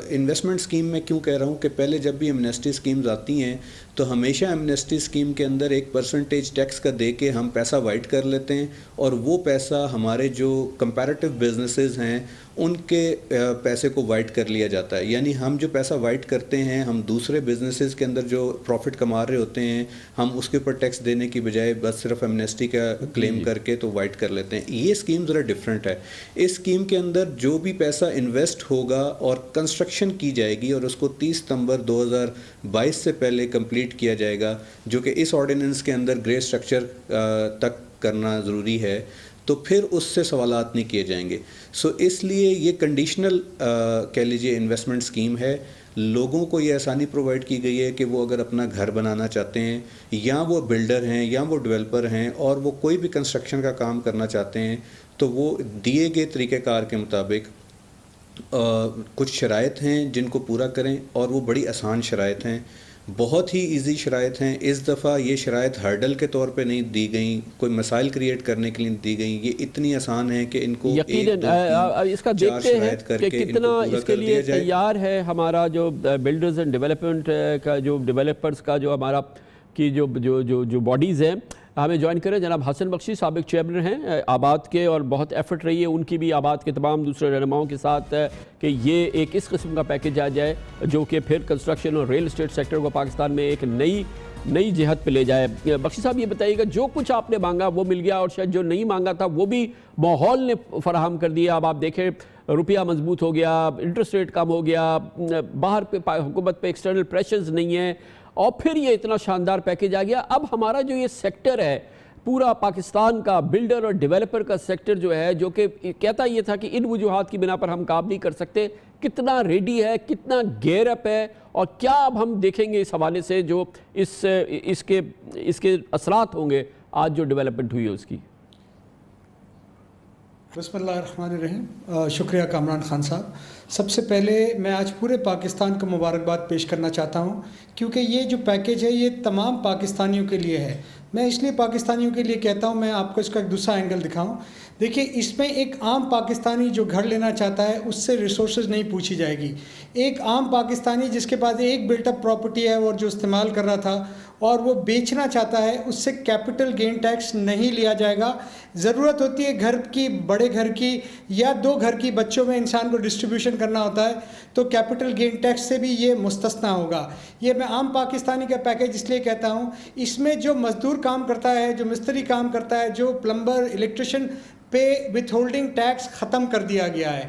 S8: انویسٹمنٹ اسکیم میں کیوں کہہ رہا ہوں کہ پہلے جب بھی ایمنسٹی اسکیمز آتی ہیں تو ہمیشہ ایمنسٹی اسکیم کے اندر ایک پرسنٹیج ٹیکس کا دے کے ہم پیسہ وائٹ کر لیتے ہیں، اور وہ پیسہ ہمارے جو کمپیریٹیو بزنسز ہیں ان کے پیسے کو وائٹ کر لیا جاتا ہے. یعنی ہم جو پیسہ وائٹ کرتے ہیں، ہم دوسرے بزنسز کے اندر جو پروفٹ کما رہے ہوتے ہیں، ہم اس کے اوپر ٹیکس دینے کی بجائے بس صرف ایمنسٹی کا کلیم کر کے تو وائٹ کر لیتے ہیں. یہ اسکیم ذرا ڈفرینٹ ہے. اس اسکیم کے اندر جو بھی پیسہ انویسٹ ہوگا اور کنسٹرکشن کی جائے گی اور اس کو 30 ستمبر 2022 سے پہلے کمپلیٹ کیا جائے گا، جو کہ اس آرڈیننس کے اندر گرے اسٹرکچر تک کرنا ضروری ہے، تو پھر اس سے سوالات نہیں کیے جائیں گے. سو اس لیے یہ کنڈیشنل کہہ لیجیے انویسٹمنٹ اسکیم ہے. لوگوں کو یہ آسانی پرووائڈ کی گئی ہے کہ وہ اگر اپنا گھر بنانا چاہتے ہیں، یا وہ بلڈر ہیں یا وہ ڈیولپر ہیں، اور وہ کوئی بھی کنسٹرکشن کا کام کرنا چاہتے ہیں، تو وہ دیے گئے طریقہ کار کے مطابق کچھ شرائط ہیں جن کو پورا کریں، اور وہ بڑی آسان شرائط ہیں، بہت ہی ایزی شرائط ہیں. اس دفعہ یہ شرائط ہرڈل کے طور پہ نہیں دی گئیں، کوئی مسائل کریٹ کرنے کے لیے دی گئیں. یہ اتنی آسان ہے کہ ان کو
S3: اس کا دیکھتے ہیں کہ کتنا اس کے لیے تیار ہے ہمارا جو بلڈرز اینڈ ڈیولپمنٹ کا، جو ڈیولپرز کا جو ہمارا کی جو باڈیز ہیں. ہمیں جوائن کریں جناب حسن بخشی، سابق چیئرمین ہیں آباد کے، اور بہت ایفرٹ رہی ہے ان کی بھی آباد کے تمام دوسرے رہنماؤں کے ساتھ کہ یہ ایک اس قسم کا پیکیج آ جائے جو کہ پھر کنسٹرکشن اور ریل اسٹیٹ سیکٹر کو پاکستان میں ایک نئی جہت پہ لے جائے. بخشی صاحب یہ بتائیے گا، جو کچھ آپ نے مانگا وہ مل گیا، اور شاید جو نہیں مانگا تھا وہ بھی ماحول نے فراہم کر دیا. اب آپ دیکھیں روپیہ مضبوط ہو گیا، انٹرسٹ ریٹ کم ہو گیا، باہر پہ حکومت پہ ایکسٹرنل پریشرز نہیں ہیں، اور پھر یہ اتنا شاندار پیکیج آ گیا. اب ہمارا جو یہ سیکٹر ہے پورا پاکستان کا، بلڈر اور ڈیولپر کا سیکٹر جو ہے، جو کہ کہتا یہ تھا کہ ان وجوہات کی بنا پر ہم کام نہیں کر سکتے، کتنا ریڈی ہے، کتنا گیئر اپ ہے، اور کیا اب ہم دیکھیں گے اس حوالے سے جو اس کے اثرات ہوں گے آج جو ڈیولپمنٹ ہوئی ہے اس کی؟
S9: بسم اللہ الرحمن الرحیم. شکریہ کامران خان صاحب. سب سے پہلے میں آج پورے پاکستان کو مبارکباد پیش کرنا چاہتا ہوں، کیونکہ یہ جو پیکیج ہے یہ تمام پاکستانیوں کے لیے ہے. میں اس لیے پاکستانیوں کے لیے کہتا ہوں، میں آپ کو اس کا ایک دوسرا اینگل دکھاؤں. دیکھیں، اس میں ایک عام پاکستانی جو گھر لینا چاہتا ہے اس سے ریسورسز نہیں پوچھی جائے گی. ایک عام پاکستانی جس کے پاس ایک بلٹ اپ پراپرٹی ہے اور جو استعمال کر رہا تھا اور وہ بیچنا چاہتا ہے، اس سے کیپٹل گین ٹیکس نہیں لیا جائے گا. ضرورت ہوتی ہے گھر کی، بڑے گھر کی یا 2 گھر کی، بچوں میں انسان کو ڈسٹریبیوشن کرنا ہوتا ہے تو کیپٹل گین ٹیکس سے بھی یہ مستثنا ہوگا. یہ میں عام پاکستانی کا پیکیج اس لیے کہتا ہوں، اس میں جو مزدور کام کرتا ہے، جو مستری کام کرتا ہے، جو پلمبر، الیکٹریشین پہ وتھ ہولڈنگ ٹیکس ختم کر دیا گیا ہے.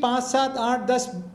S9: 5, 7, 8, 10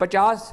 S6: 50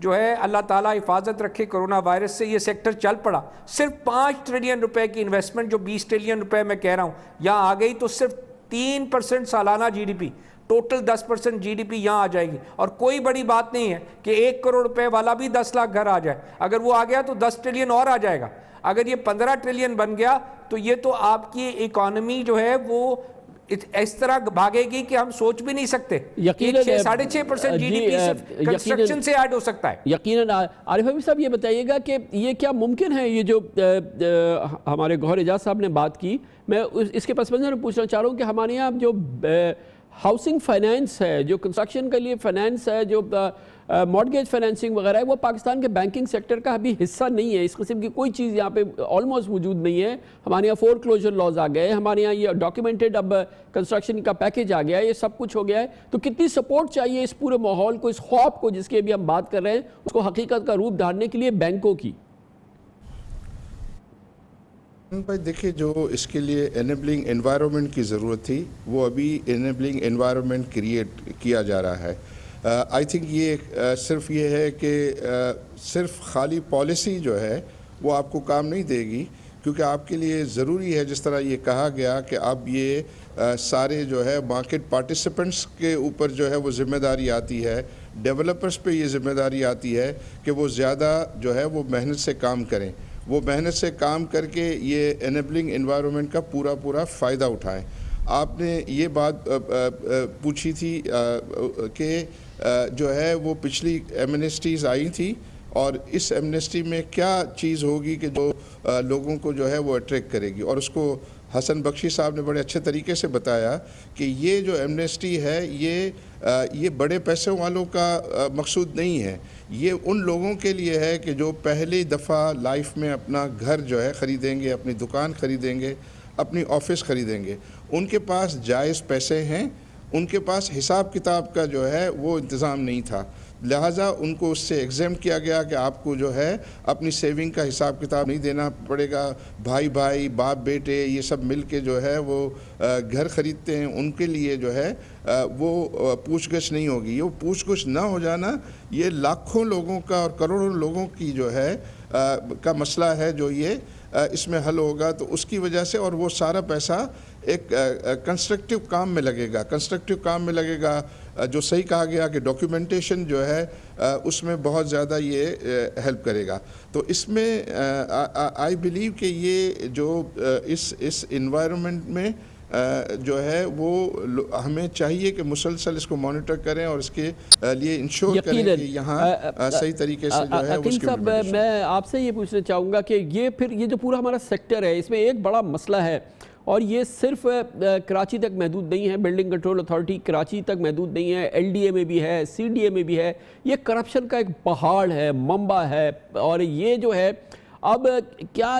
S6: جو ہے اللہ تعالیٰ حفاظت رکھے کرونا وائرس سے یہ سیکٹر چل پڑا, صرف 5 ٹریلین روپے کی انویسٹمنٹ جو 20 ٹریلین روپے میں کہہ رہا ہوں یہاں آ گئی, تو صرف 3% سالانہ G D P, total 10% G D P یہاں آ جائے گی. اور کوئی بڑی بات نہیں ہے کہ 1 کروڑ روپے والا بھی 10 لاکھ گھر آ جائے, اگر وہ آ گیا تو 10 ٹریلین اور آ جائے گا. اگر یہ 15 ٹریلین بن گیا تو یہ تو آپ کی اکانومی جو ہے وہ اس طرح بھاگے گی کہ ہم سوچ بھی نہیں سکتے. 6.5% جی ڈی پی صرف کنسٹرکشن سے ایڈ ہو سکتا ہے.
S3: یقیناً. عارف حبیب صاحب یہ بتائیے گا کہ یہ کیا ممکن ہے, یہ جو ہمارے گوہر اعجاز صاحب نے بات کی, میں اس کے پس منظر میں پوچھنا چاہ رہا ہوں کہ ہمارے یہاں جو ہاؤسنگ فائنینس ہے, جو کنسٹرکشن کے لیے فائنینس ہے, جو مارگیج فائنینسنگ وغیرہ ہے, وہ پاکستان کے بینکنگ سیکٹر کا ابھی حصہ نہیں ہے. اس قسم کی کوئی چیز یہاں پہ آلموسٹ موجود نہیں ہے. ہمارے یہاں فور کلوجر لاز آ گئے, ہمارے یہاں یہ ڈاکیومنٹڈ اب کنسٹرکشن کا پیکیج آ گیا ہے, یہ سب کچھ ہو گیا ہے. تو کتنی سپورٹ چاہیے اس پورے ماحول کو, اس خواب کو جس کی ابھی ہم بات کر رہے ہیں, اس کو حقیقت کا روپ دھارنے کے لیے بینکوں کی؟
S7: بھائی دیکھیں, جو اس کے لیے انیبلنگ انوائرمنٹ کی ضرورت تھی وہ ابھی انیبلنگ انوائرمنٹ کریٹ کیا جا رہا ہے. آئی تھنک یہ صرف یہ ہے کہ صرف خالی پالیسی جو ہے وہ آپ کو کام نہیں دے گی, کیونکہ آپ کے لیے ضروری ہے, جس طرح یہ کہا گیا کہ اب یہ سارے جو ہے مارکیٹ پارٹیسپنٹس کے اوپر جو ہے وہ ذمہ داری آتی ہے, ڈیولپرز پہ یہ ذمہ داری آتی ہے کہ وہ زیادہ جو ہے وہ محنت سے کام کریں, وہ محنت سے کام کر کے یہ انیبلنگ انوائرمنٹ کا پورا فائدہ اٹھائیں. آپ نے یہ بات پوچھی تھی کہ جو ہے وہ پچھلی ایمنسٹیز آئی تھی, اور اس ایمنسٹی میں کیا چیز ہوگی کہ جو لوگوں کو جو ہے وہ اٹریکٹ کرے گی. اور اس کو حسن بخشی صاحب نے بڑے اچھے طریقے سے بتایا کہ یہ جو ایمنسٹی ہے یہ بڑے پیسوں والوں کا مقصود نہیں ہے, یہ ان لوگوں کے لیے ہے کہ جو پہلی دفعہ لائف میں اپنا گھر جو ہے خریدیں گے, اپنی دکان خریدیں گے, اپنی آفس خریدیں گے. ان کے پاس جائز پیسے ہیں, ان کے پاس حساب کتاب کا جو ہے وہ انتظام نہیں تھا, لہٰذا ان کو اس سے ایگزیم کیا گیا کہ آپ کو جو ہے اپنی سیونگ کا حساب کتاب نہیں دینا پڑے گا. بھائی باپ بیٹے یہ سب مل کے جو ہے وہ گھر خریدتے ہیں, ان کے لیے جو ہے وہ پوچھ گچھ نہیں ہوگی. یہ پوچھ گچھ نہ ہو جانا یہ لاکھوں لوگوں کا اور کروڑوں لوگوں کی جو ہے کا مسئلہ ہے جو یہ اس میں حل ہوگا. تو اس کی وجہ سے, اور وہ سارا پیسہ ایک کنسٹرکٹیو کام میں لگے گا, جو صحیح کہا گیا کہ ڈاکیومنٹیشن جو ہے اس میں بہت زیادہ یہ ہیلپ کرے گا. تو اس میں آئی بلیو کہ یہ جو اس انوائرمنٹ میں جو ہے وہ ہمیں چاہیے کہ مسلسل اس کو مانیٹر کریں اور اس کے لیے انشور کریں کہ یہاں صحیح طریقے سے جو ہے.
S3: عقیل صاحب, میں آپ سے یہ پوچھنا چاہوں گا کہ یہ جو پورا ہمارا سیکٹر ہے, اس میں ایک بڑا مسئلہ ہے, اور یہ صرف کراچی تک محدود نہیں ہے, بلڈنگ کنٹرول اتھارٹی کراچی تک محدود نہیں ہے, ایل ڈی اے میں بھی ہے, سی ڈی اے میں بھی ہے. یہ کرپشن کا ایک پہاڑ ہے, منبع ہے, اور یہ جو ہے اب کیا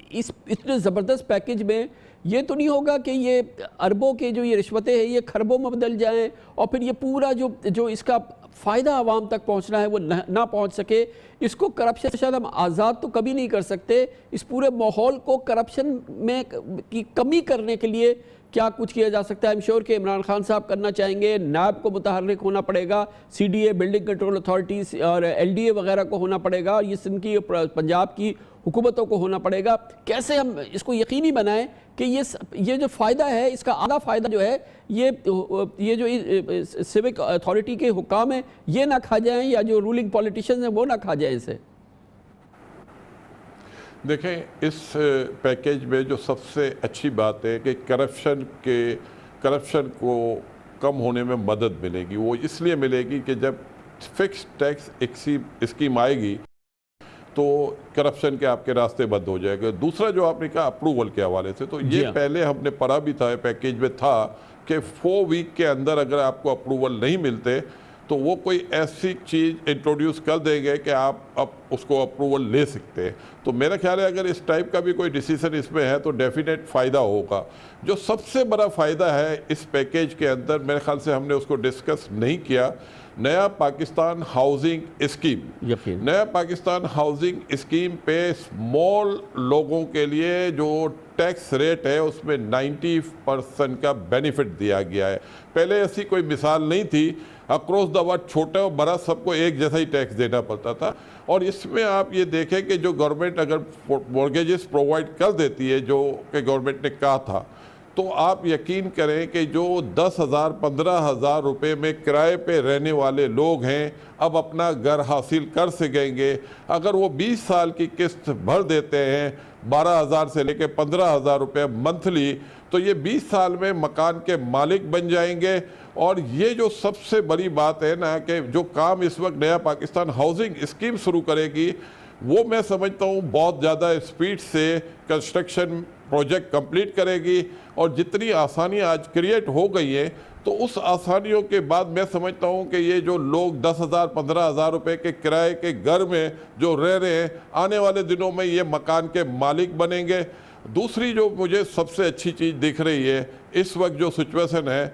S3: اس اتنے زبردست پیکیج میں یہ تو نہیں ہوگا کہ یہ اربوں کے جو یہ رشوتیں ہیں یہ خربوں میں بدل جائیں, اور پھر یہ پورا جو اس کا فائدہ عوام تک پہنچنا ہے وہ نہ پہنچ سکے. اس کو کرپشن سے شاید ہم آزاد تو کبھی نہیں کر سکتے, اس پورے ماحول کو کرپشن میں کی کمی کرنے کے لیے کیا کچھ کیا جا سکتا ہے؟ ایم شور کہ عمران خان صاحب کرنا چاہیں گے, نیب کو متحرک ہونا پڑے گا, C D A building control authorities اور ایل ڈی اے وغیرہ کو ہونا پڑے گا, اور یہ سندھ کی پنجاب کی حکومتوں کو ہونا پڑے گا. کیسے ہم اس کو یقینی بنائیں کہ یہ جو فائدہ ہے, اس کا آدھا فائدہ جو ہے یہ جو سیوک اتھارٹی کے حکام ہیں یہ نہ کھا جائیں, یا جو رولنگ پولیٹیشنز ہیں وہ نہ کھا جائیں اسے؟
S10: دیکھیں, اس پیکیج میں جو سب سے اچھی بات ہے کہ کرپشن کو کم ہونے میں مدد ملے گی. وہ اس لیے ملے گی کہ جب فکس ٹیکس اسکیم آئے گی تو کرپشن کے آپ کے راستے بند ہو جائے گا. دوسرا جو آپ نے کہا اپروول کے حوالے سے, تو یہ پہلے ہم نے پڑھا بھی تھا, پیکیج میں تھا کہ 4 ویک کے اندر اگر آپ کو اپروول نہیں ملتے تو وہ کوئی ایسی چیز انٹروڈیوس کر دیں گے کہ آپ اب اس کو اپروول لے سکتے ہیں. تو میرا خیال ہے اگر اس ٹائپ کا بھی کوئی ڈیسیزن اس میں ہے تو ڈیفینیٹ فائدہ ہوگا. جو سب سے بڑا فائدہ ہے اس پیکیج کے اندر میرے خیال سے ہم نے اس کو ڈسکس نہیں کیا, نیا پاکستان ہاؤسنگ اسکیم. نیا پاکستان ہاؤسنگ اسکیم پہ اسمال لوگوں کے لیے جو ٹیکس ریٹ ہے اس میں 90% کا بینیفٹ دیا گیا ہے. پہلے ایسی کوئی مثال نہیں تھی, اکراس دا ورلڈ چھوٹا اور بڑا سب کو ایک جیسا ہی ٹیکس دینا پڑتا تھا. اور اس میں آپ یہ دیکھیں کہ جو گورنمنٹ اگر مورگیجز پرووائڈ کر دیتی ہے جو کہ گورنمنٹ نے کہا تھا, تو آپ یقین کریں کہ جو 10,000 15,000 روپے میں کرائے پہ رہنے والے لوگ ہیں اب اپنا گھر حاصل کر سکیں گے. اگر وہ 20 سال کی قسط بھر دیتے ہیں 12,000 سے لے کے 15,000 روپے منتھلی, تو یہ 20 سال میں مکان کے مالک بن جائیں گے. اور یہ جو سب سے بڑی بات ہے نا کہ جو کام اس وقت نیا پاکستان ہاؤسنگ اسکیم شروع کرے گی, وہ میں سمجھتا ہوں بہت زیادہ اسپیڈ سے کنسٹرکشن پروجیکٹ کمپلیٹ کرے گی. اور جتنی آسانیاں آج کریٹ ہو گئی ہیں تو اس آسانیوں کے بعد میں سمجھتا ہوں کہ یہ جو لوگ 10,000 15,000 روپے کے کرائے کے گھر میں جو رہ رہے ہیں آنے والے دنوں میں یہ مکان کے مالک بنیں گے. دوسری جو مجھے سب سے اچھی چیز دکھ رہی ہے اس وقت جو سچویشن ہے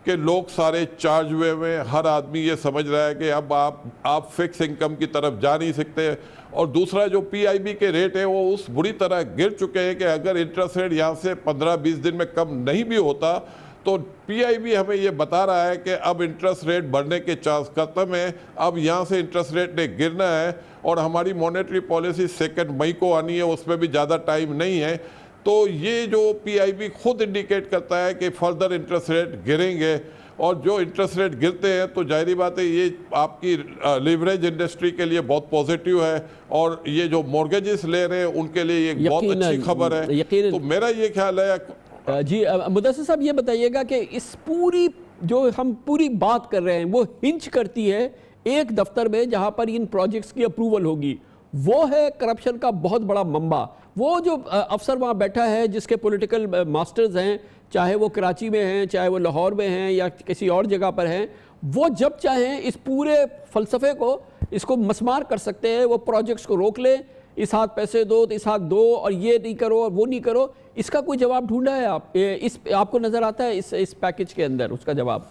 S10: کہ لوگ سارے چارج ہوئے ہیں, ہر آدمی یہ سمجھ رہا ہے کہ اب آپ فکس انکم کی طرف جا نہیں سکتے. اور دوسرا جو پی آئی بی کے ریٹ ہیں وہ اس بری طرح گر چکے ہیں کہ اگر انٹرسٹ ریٹ یہاں سے 15-20 دن میں کم نہیں بھی ہوتا تو پی آئی بی ہمیں یہ بتا رہا ہے کہ اب انٹرسٹ ریٹ بڑھنے کے چانس ختم ہیں, اب یہاں سے انٹرسٹ ریٹ نے گرنا ہے. اور ہماری مانیٹری پالیسی 2 مئی کو آنی ہے, اس میں بھی زیادہ ٹائم نہیں ہے. تو یہ جو پی آئی بی خود انڈیکیٹ کرتا ہے کہ فردر انٹرسٹ ریٹ گریں گے. اور جو انٹرسٹ ریٹ گرتے ہیں تو ظاہری بات ہے یہ آپ کی لیوریج انڈسٹری کے لیے بہت پوزیٹیو ہے, اور یہ جو مورگیجز لے رہے ہیں ان کے لیے ایک بہت اچھی خبر ہے. تو میرا یہ خیال ہے.
S3: جی مدثر صاحب یہ بتائیے گا کہ اس پوری جو ہم پوری بات کر رہے ہیں وہ ہنچ کرتی ہے ایک دفتر میں جہاں پر ان پروجیکٹس کی اپروول ہوگی, وہ ہے کرپشن کا بہت بڑا منبع. وہ جو افسر وہاں بیٹھا ہے جس کے پولیٹیکل ماسٹرز ہیں, چاہے وہ کراچی میں ہیں, چاہے وہ لاہور میں ہیں یا کسی اور جگہ پر ہیں, وہ جب چاہیں اس پورے فلسفے کو اس کو مسمار کر سکتے ہیں. وہ پروجیکٹس کو روک لیں, اس ہاتھ پیسے دو تو اس ہاتھ دو, اور یہ نہیں کرو اور وہ نہیں کرو. اس کا کوئی جواب ڈھونڈا ہے آپ کو نظر آتا ہے اس پیکیج کے اندر اس کا جواب؟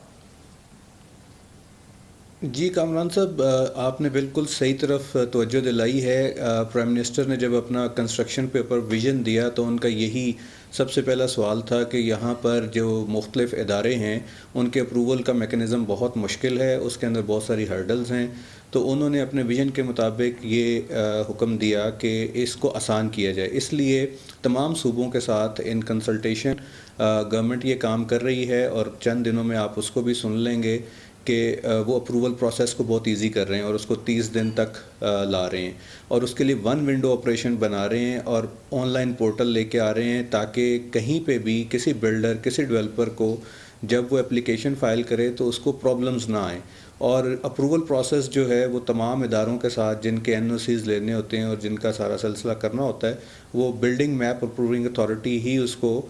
S8: جی کامران صاحب, آپ نے بالکل صحیح طرف توجہ دلائی ہے. پرائم منسٹر نے جب اپنا کنسٹرکشن پیپر ویژن دیا تو ان کا یہی سب سے پہلا سوال تھا کہ یہاں پر جو مختلف ادارے ہیں ان کے اپروول کا میکنزم بہت مشکل ہے, اس کے اندر بہت ساری ہرڈلز ہیں. تو انہوں نے اپنے ویژن کے مطابق یہ حکم دیا کہ اس کو آسان کیا جائے. اس لیے تمام صوبوں کے ساتھ ان کنسلٹیشن گورنمنٹ یہ کام کر رہی ہے, اور چند دنوں میں آپ اس کو بھی سن لیں گے کہ وہ اپروول پروسیس کو بہت ایزی کر رہے ہیں اور اس کو 30 دن تک لا رہے ہیں, اور اس کے لیے 1 ونڈو آپریشن بنا رہے ہیں اور آن لائن پورٹل لے کے آ رہے ہیں تاکہ کہیں پہ بھی کسی بلڈر کسی ڈیولپر کو جب وہ اپلیکیشن فائل کرے تو اس کو پرابلمز نہ آئیں. اور اپروول پروسیس جو ہے وہ تمام اداروں کے ساتھ جن کے NOCs لینے ہوتے ہیں اور جن کا سارا سلسلہ کرنا ہوتا ہے, وہ بلڈنگ میپ اپروونگ اتھارٹی ہی اس کو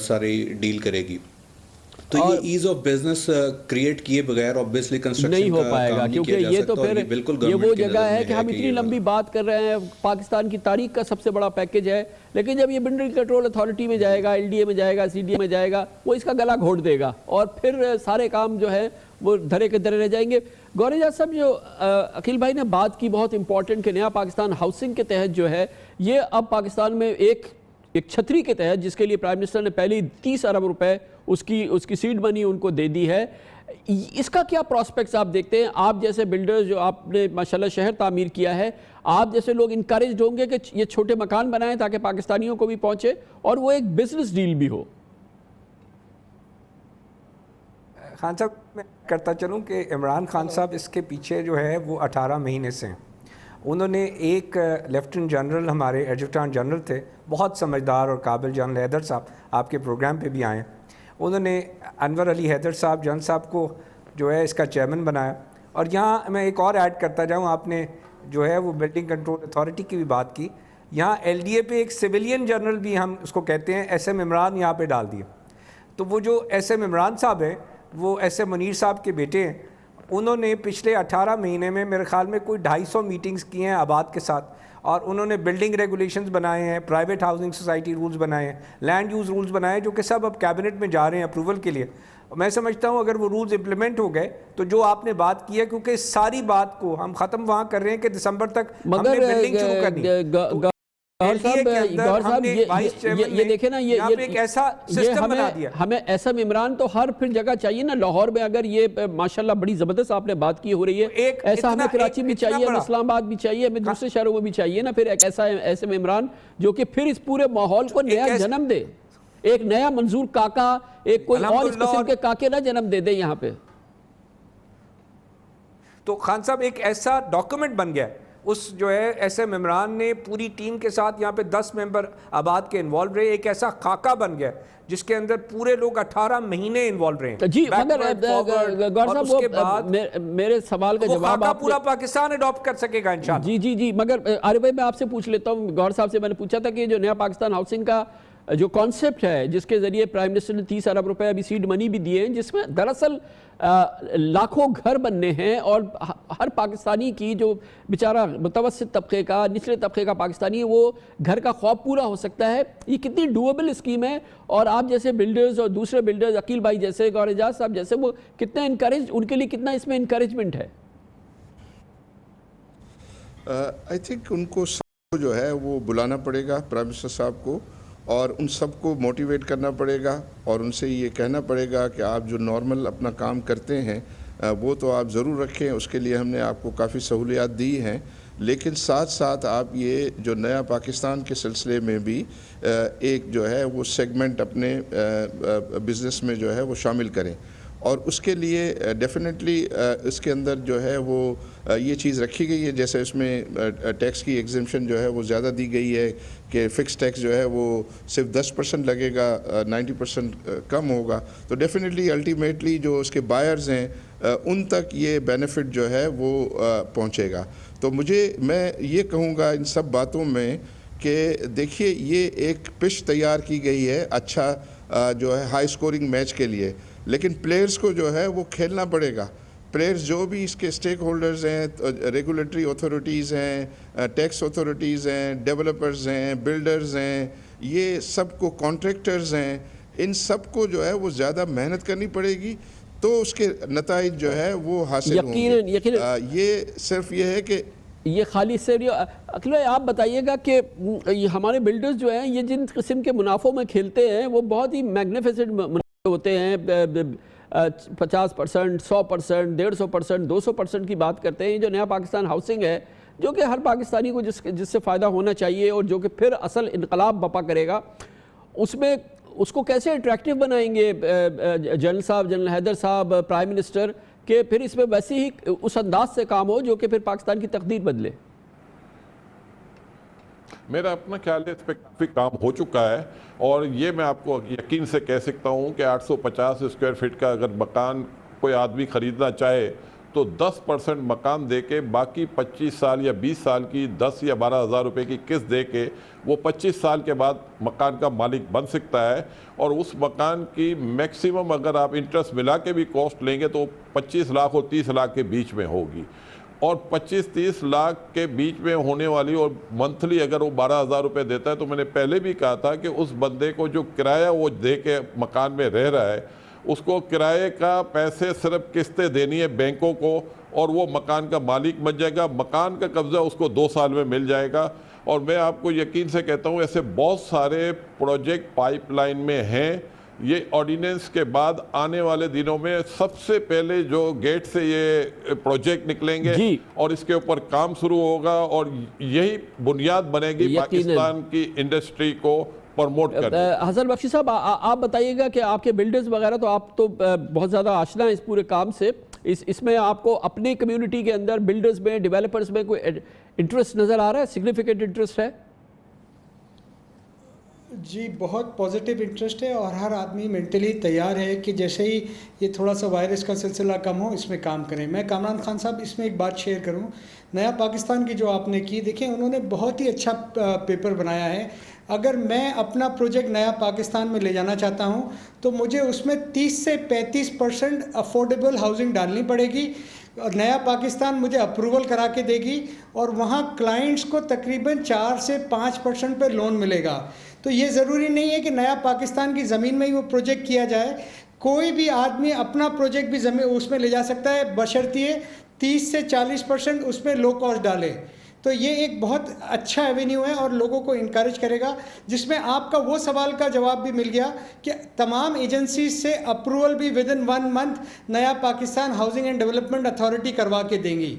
S8: ساری ڈیل کرے گی. تو یہ ایز آف بزنس کریٹ کیے بغیر obviously کنسٹرکشن
S3: نہیں ہو پائے گا, کیونکہ یہ تو پھر یہ وہ جگہ ہے کہ ہم اتنی لمبی بات کر رہے ہیں, پاکستان کی تاریخ کا سب سے بڑا پیکیج ہے, لیکن جب یہ بلڈنگ کنٹرول اتھارٹی میں جائے گا, LDA میں جائے گا, CDA میں جائے گا, وہ اس کا گلا گھونٹ دے گا اور پھر سارے کام جو ہے وہ دھرے کے دھرے رہ جائیں گے. گور اعجاز صاحب, جو عقیل بھائی نے بات کی بہت امپورٹنٹ کہ نیا پاکستان ہاؤسنگ کے تحت جو ہے یہ اب پاکستان میں ایک چھتری کے تحت جس کے لیے پرائم منسٹر نے پہلی 30 ارب روپے اس کی سیڈ منی ان کو دے دی ہے, اس کا کیا پراسپیکٹس آپ دیکھتے ہیں؟ آپ جیسے بلڈرز جو آپ نے ماشاءاللہ شہر تعمیر کیا ہے, آپ جیسے لوگ انکریجڈ ہوں گے کہ یہ چھوٹے مکان بنائیں تاکہ پاکستانیوں کو بھی پہنچے اور وہ ایک بزنس ڈیل بھی ہو.
S6: خان صاحب میں کرتا چلوں کہ عمران خان صاحب اس کے پیچھے جو ہے وہ 18 مہینے سے ہیں. انہوں نے ایک لیفٹنٹ جنرل ہمارے ایڈجوٹنٹ جنرل تھے, بہت سمجھدار اور قابل, جنرل حیدر صاحب آپ کے پروگرام پہ بھی آئے, انہوں نے انور علی حیدر صاحب جن صاحب کو جو ہے اس کا چیئرمین بنایا. اور یہاں میں ایک اور ایڈ کرتا جاؤں, آپ نے جو ہے وہ بلڈنگ کنٹرول اتھارٹی کی بھی بات کی, یہاں LDA پہ ایک سویلین جنرل بھی ہم اس کو کہتے ہیں SM عمران یہاں پہ ڈال دیے. تو وہ جو SM عمران صاحب ہیں وہ SM منیر صاحب کے بیٹے ہیں, انہوں نے پچھلے 18 مہینے میں میرے خیال میں کوئی 250 میٹنگز کی ہیں آباد کے ساتھ, اور انہوں نے بلڈنگ ریگولیشنز بنائے ہیں, پرائیویٹ ہاؤسنگ سوسائٹی رولز بنائے ہیں, لینڈ یوز رولز بنائے ہیں, جو کہ سب اب کیبنٹ میں جا رہے ہیں اپروول کے لیے. میں سمجھتا ہوں اگر وہ رولز امپلیمنٹ ہو گئے تو جو آپ نے بات کی ہے, کیونکہ ساری بات کو ہم ختم وہاں کر رہے ہیں کہ دسمبر تک ہم نے بلڈنگ شروع کرنی ہے.
S3: گور صاحب یہ دیکھیں نا, یہ ہمیں ایسا ممبران تو ہر پھر جگہ چاہیے نا. لاہور میں اگر یہ ماشاءاللہ بڑی زبردست آپ نے بات کی ہو رہی ہے, ایسا ہمیں کراچی بھی چاہیے, ہمیں اسلام آباد بھی چاہیے, ہمیں دوسرے شہروں میں بھی چاہیے نا پھر ایک ایسے ممبران جو کہ پھر اس پورے ماحول کو نیا جنم دے, ایک نیا منظور کاکا, ایک کوئی اور اس قسم کے کاکے نہ جنم دے دے یہاں پہ.
S6: تو خان صاحب ایک ایسا ڈاکومنٹ بن گیا, اس جو ہے ایسے ممبران نے پوری ٹیم کے ساتھ یہاں پہ 10 ممبر آباد کے انوالو رہے, ایک ایسا خاکہ بن گیا جس کے اندر پورے لوگ 18 مہینے انوالو رہے.
S3: جی مگر گور صاحب میرے سوال کا جواب
S6: آپ پورا پاکستان اڈاپٹ کر سکے گا انشاءاللہ.
S3: جی مگر عارف بھائی میں آپ سے پوچھ لیتا ہوں, گور صاحب سے میں نے پوچھا تھا کہ جو نیا پاکستان ہاؤسنگ کا جو کانسیپٹ ہے, جس کے ذریعے پرائم منسٹر نے 30 ارب روپے ابھی سیڈ منی بھی دیے ہیں, جس میں دراصل لاکھوں گھر بننے ہیں, اور ہر پاکستانی کی جو بیچارہ متوسط طبقے کا, نچلے طبقے کا پاکستانی ہے, وہ گھر کا خواب پورا ہو سکتا ہے. یہ کتنی ڈویبل اسکیم ہے, اور آپ جیسے بلڈرز اور دوسرے بلڈرز, عقیل بھائی جیسے, گور اعجاز صاحب جیسے, وہ کتنا انکریج, ان کے لیے کتنا اس میں انکریجمنٹ ہے؟
S7: آئی تھنک ان کو جو ہے وہ بلانا پڑے گا پرائم منسٹر صاحب کو, اور ان سب کو موٹیویٹ کرنا پڑے گا, اور ان سے یہ کہنا پڑے گا کہ آپ جو نارمل اپنا کام کرتے ہیں وہ تو آپ ضرور رکھیں, اس کے لیے ہم نے آپ کو کافی سہولیات دی ہیں, لیکن ساتھ ساتھ آپ یہ جو نیا پاکستان کے سلسلے میں بھی ایک جو ہے وہ سیگمنٹ اپنے بزنس میں جو ہے وہ شامل کریں. اور اس کے لیے ڈیفینیٹلی اس کے اندر جو ہے وہ یہ چیز رکھی گئی ہے, جیسے اس میں ٹیکس کی ایگزمپشن جو ہے وہ زیادہ دی گئی ہے کہ فکس ٹیکس جو ہے وہ صرف 10% لگے گا, 90% کم ہوگا. تو ڈیفینیٹلی الٹیمیٹلی جو اس کے بائرز ہیں ان تک یہ بینیفٹ جو ہے وہ پہنچے گا. تو میں یہ کہوں گا ان سب باتوں میں کہ دیکھیے یہ ایک پچ تیار کی گئی ہے اچھا جو ہے ہائی سکورنگ میچ کے لیے, لیکن پلیئرز کو جو ہے وہ کھیلنا پڑے گا. پلیئرز جو بھی اس کے سٹیک ہولڈرز ہیں, ریگولیٹری اتھارٹیز ہیں, ٹیکس اتھارٹیز ہیں, ڈیولپرز ہیں, بلڈرز ہیں, یہ سب کو کانٹریکٹرز ہیں, ان سب کو جو ہے وہ زیادہ محنت کرنی پڑے گی, تو اس کے نتائج جو ہے وہ حاصل ہوں گے. یہ صرف یہ ہے کہ
S3: یہ خالی سے عقیل بھائی آپ بتائیے گا کہ ہمارے بلڈرز جو ہیں یہ جن قسم کے منافعوں میں کھیلتے ہیں وہ بہت ہی میگنیفیسنٹ منافع ہوتے ہیں, 50%, 100%, 150%, 200% کی بات کرتے ہیں. جو نیا پاکستان ہاؤسنگ ہے جو کہ ہر پاکستانی کو جس سے فائدہ ہونا چاہیے, اور جو کہ پھر اصل انقلاب بپا کرے گا, اس میں اس کو کیسے اٹریکٹیو بنائیں گے جنرل حیدر صاحب, پرائم منسٹر, کہ پھر اس میں ویسے ہی اس انداز سے کام ہو جو کہ پھر پاکستان کی تقدیر بدلے؟
S10: میرا اپنا خیال ہے اس پہ کافی کام ہو چکا ہے, اور یہ میں آپ کو یقین سے کہہ سکتا ہوں کہ 850 اسکوائر فٹ کا اگر مکان کوئی آدمی خریدنا چاہے تو 10% مکان دے کے باقی 25 سال یا 20 سال کی 10 یا 12 ہزار روپے کی قسط دے کے وہ 25 سال کے بعد مکان کا مالک بن سکتا ہے. اور اس مکان کی میکسیمم اگر آپ انٹرسٹ ملا کے بھی کاسٹ لیں گے تو 25 لاکھ اور 30 لاکھ کے بیچ میں ہوگی, اور 25-30 لاکھ کے بیچ میں ہونے والی, اور منتھلی اگر وہ 12,000 روپے دیتا ہے, تو میں نے پہلے بھی کہا تھا کہ اس بندے کو جو کرایہ وہ دے کے مکان میں رہ رہا ہے, اس کو کرائے کا پیسے صرف قسطیں دینی ہے بینکوں کو, اور وہ مکان کا مالک بن جائے گا. مکان کا قبضہ اس کو 2 سال میں مل جائے گا. اور میں آپ کو یقین سے کہتا ہوں ایسے بہت سارے پروجیکٹ پائپ لائن میں ہیں. یہ آرڈیننس کے بعد آنے والے دنوں میں سب سے پہلے جو گیٹ سے یہ پروجیکٹ نکلیں گے اور اس کے اوپر کام شروع ہوگا, اور یہی بنیاد بنے گی پاکستان کی انڈسٹری کو پرموٹ کرنے.
S3: حسن بخشی صاحب آپ بتائیے گا کہ آپ کے بلڈرز وغیرہ تو آپ تو بہت زیادہ آشنا ہیں اس پورے کام سے, اس میں آپ کو اپنی کمیونٹی کے اندر بلڈرز میں, ڈیولپرز میں کوئی انٹرسٹ نظر آ رہا ہے, سگنیفیکنٹ انٹرسٹ ہے؟
S9: جی بہت پازیٹیو انٹرسٹ ہے, اور ہر آدمی مینٹلی تیار ہے کہ جیسے ہی یہ تھوڑا سا وائرس کا سلسلہ کم ہو اس میں کام کریں. میں کامران خان صاحب اس میں ایک بات شیئر کروں, نیا پاکستان کی جو آپ نے کی, دیکھیں انہوں نے بہت ہی اچھا پیپر بنایا ہے اگر میں اپنا پروجیکٹ نیا پاکستان میں لے جانا چاہتا ہوں تو مجھے اس میں 30 سے 35% افورڈیبل ہاؤسنگ ڈالنی پڑے گی، اور نیا پاکستان مجھے اپروول کرا کے دے گی، اور وہاں کلائنٹس کو تقریباً 4 سے 5% پہ لون ملے گا. تو یہ ضروری نہیں ہے کہ نیا پاکستان کی زمین میں ہی وہ پروجیکٹ کیا جائے، کوئی بھی آدمی اپنا پروجیکٹ بھی زمین اس میں لے جا سکتا ہے، بشرطیے 30 سے 40% اس میں لو کاسٹ ڈالے. تو یہ ایک بہت اچھا ایونیو ہے اور لوگوں کو انکریج کرے گا، جس میں آپ کا وہ سوال کا جواب بھی مل گیا کہ تمام ایجنسیز سے اپروول بھی ود ان 1 month نیا Pakistan housing and development authority کروا کے دیں گی.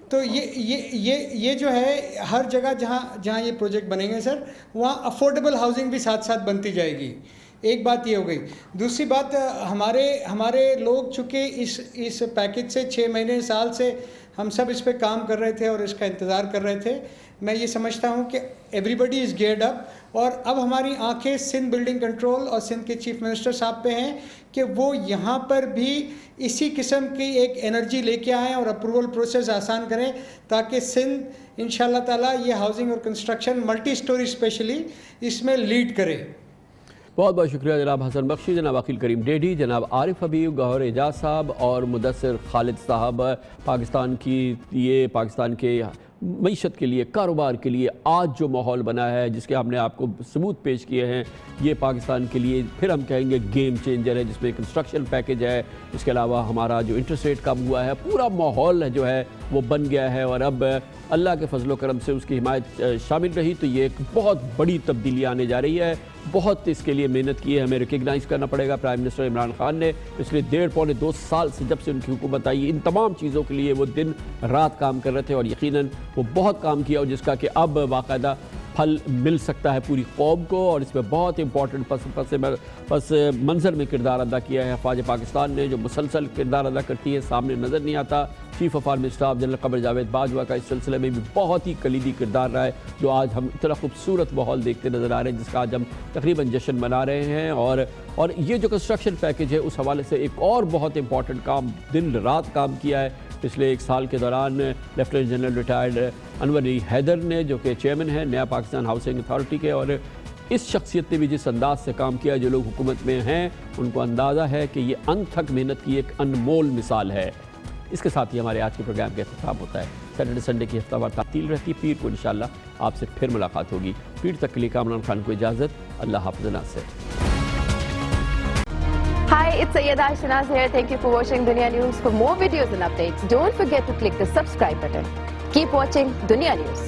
S9: تو یہ جو ہے ہر جگہ جہاں یہ پروجیکٹ بنیں گے سر، وہاں افورڈیبل ہاؤسنگ بھی ساتھ ساتھ بنتی جائے گی. ایک بات یہ ہو گئی. دوسری بات، ہمارے لوگ چونکہ اس پیکج سے 6 مہینے سال سے ہم سب اس پہ کام کر رہے تھے اور اس کا انتظار کر رہے تھے. میں یہ سمجھتا ہوں کہ ایوری بڈی از گیئرڈ اپ، اور اب ہماری آنکھیں سندھ بلڈنگ کنٹرول اور سندھ کے چیف منسٹر صاحب پہ ہیں کہ وہ یہاں پر بھی اسی قسم کی ایک انرجی لے کے آئیں اور اپروول پروسیس آسان کریں، تاکہ سندھ انشاءاللہ تعالیٰ یہ ہاؤسنگ اور کنسٹرکشن ملٹی سٹوری اسپیشلی اس میں لیڈ کرے.
S3: بہت بہت شکریہ جناب حسن بخشی، جناب عقیل کریم ڈیڈی، جناب عارف حبیب، گوہر اعجاز صاحب اور مدثر خالد صاحب. پاکستان کے معیشت کے لیے، کاروبار کے لیے آج جو ماحول بنا ہے، جس کے ہم نے آپ کو ثبوت پیش کیے ہیں، یہ پاکستان کے لیے پھر ہم کہیں گے گیم چینجر ہے، جس میں کنسٹرکشن پیکج ہے، اس کے علاوہ ہمارا جو انٹرسٹ ریٹ کم ہوا ہے، پورا ماحول جو ہے وہ بن گیا ہے، اور اب اللہ کے فضل و کرم سے اس کی حمایت شامل رہی تو یہ ایک بہت بڑی تبدیلی آنے جا رہی ہے. بہت اس کے لیے محنت کی ہے، ہمیں ریکگنائز کرنا پڑے گا. پرائم منسٹر عمران خان نے پچھلے 1.5-2 سال سے جب سے ان کی حکومت آئی، ان تمام چیزوں کے لیے وہ دن رات کام کر رہے تھے، اور یقیناً وہ بہت کام کیا، اور جس کا کہ اب باقاعدہ پھل مل سکتا ہے پوری قوم کو. اور اس میں بہت امپورٹنٹ پس منظر میں کردار ادا کیا ہے افواج پاکستان نے، جو مسلسل کردار ادا کرتی ہے، سامنے نظر نہیں آتا. Chief of army staff general Qamar Javed Bajwa کا اس سلسلے میں بھی بہت ہی کلیدی کردار رہا ہے، جو آج ہم اتنا خوبصورت ماحول دیکھتے نظر آ رہے ہیں، جس کا آج ہم تقریباً جشن منا رہے ہیں. اور یہ جو کنسٹرکشن پیکج ہے، اس حوالے سے ایک اور بہت امپورٹنٹ کام دن رات کام کیا ہے پچھلے 1 سال کے دوران لیفٹیننٹ جنرل ریٹائرڈ انور علی حیدر نے، جو کہ چیئرمین ہیں نیا پاکستان ہاؤسنگ اتھارٹی کے. اور اس شخصیت نے بھی جس انداز سے کام کیا، جو لوگ حکومت میں ہیں ان کو اندازہ ہے کہ یہ انتھک محنت کی ایک انمول مثال ہے. اس کے ساتھ ہی ہمارے آج کے پروگرام کا اختتام ہوتا ہے. سیٹرڈے سنڈے کی ہفتہ وار تعطیل رہتی ہے، پیر کو انشاءاللہ آپ سے پھر ملاقات ہوگی. پیر تک کے لیے کامران خان کو اجازت. اللہ حافظ ناصر.
S11: Hi, it's Sayyeda Shanaz here. Thank you for watching Dunya News. For more videos and updates, don't forget to click the subscribe button. Keep watching Dunya News.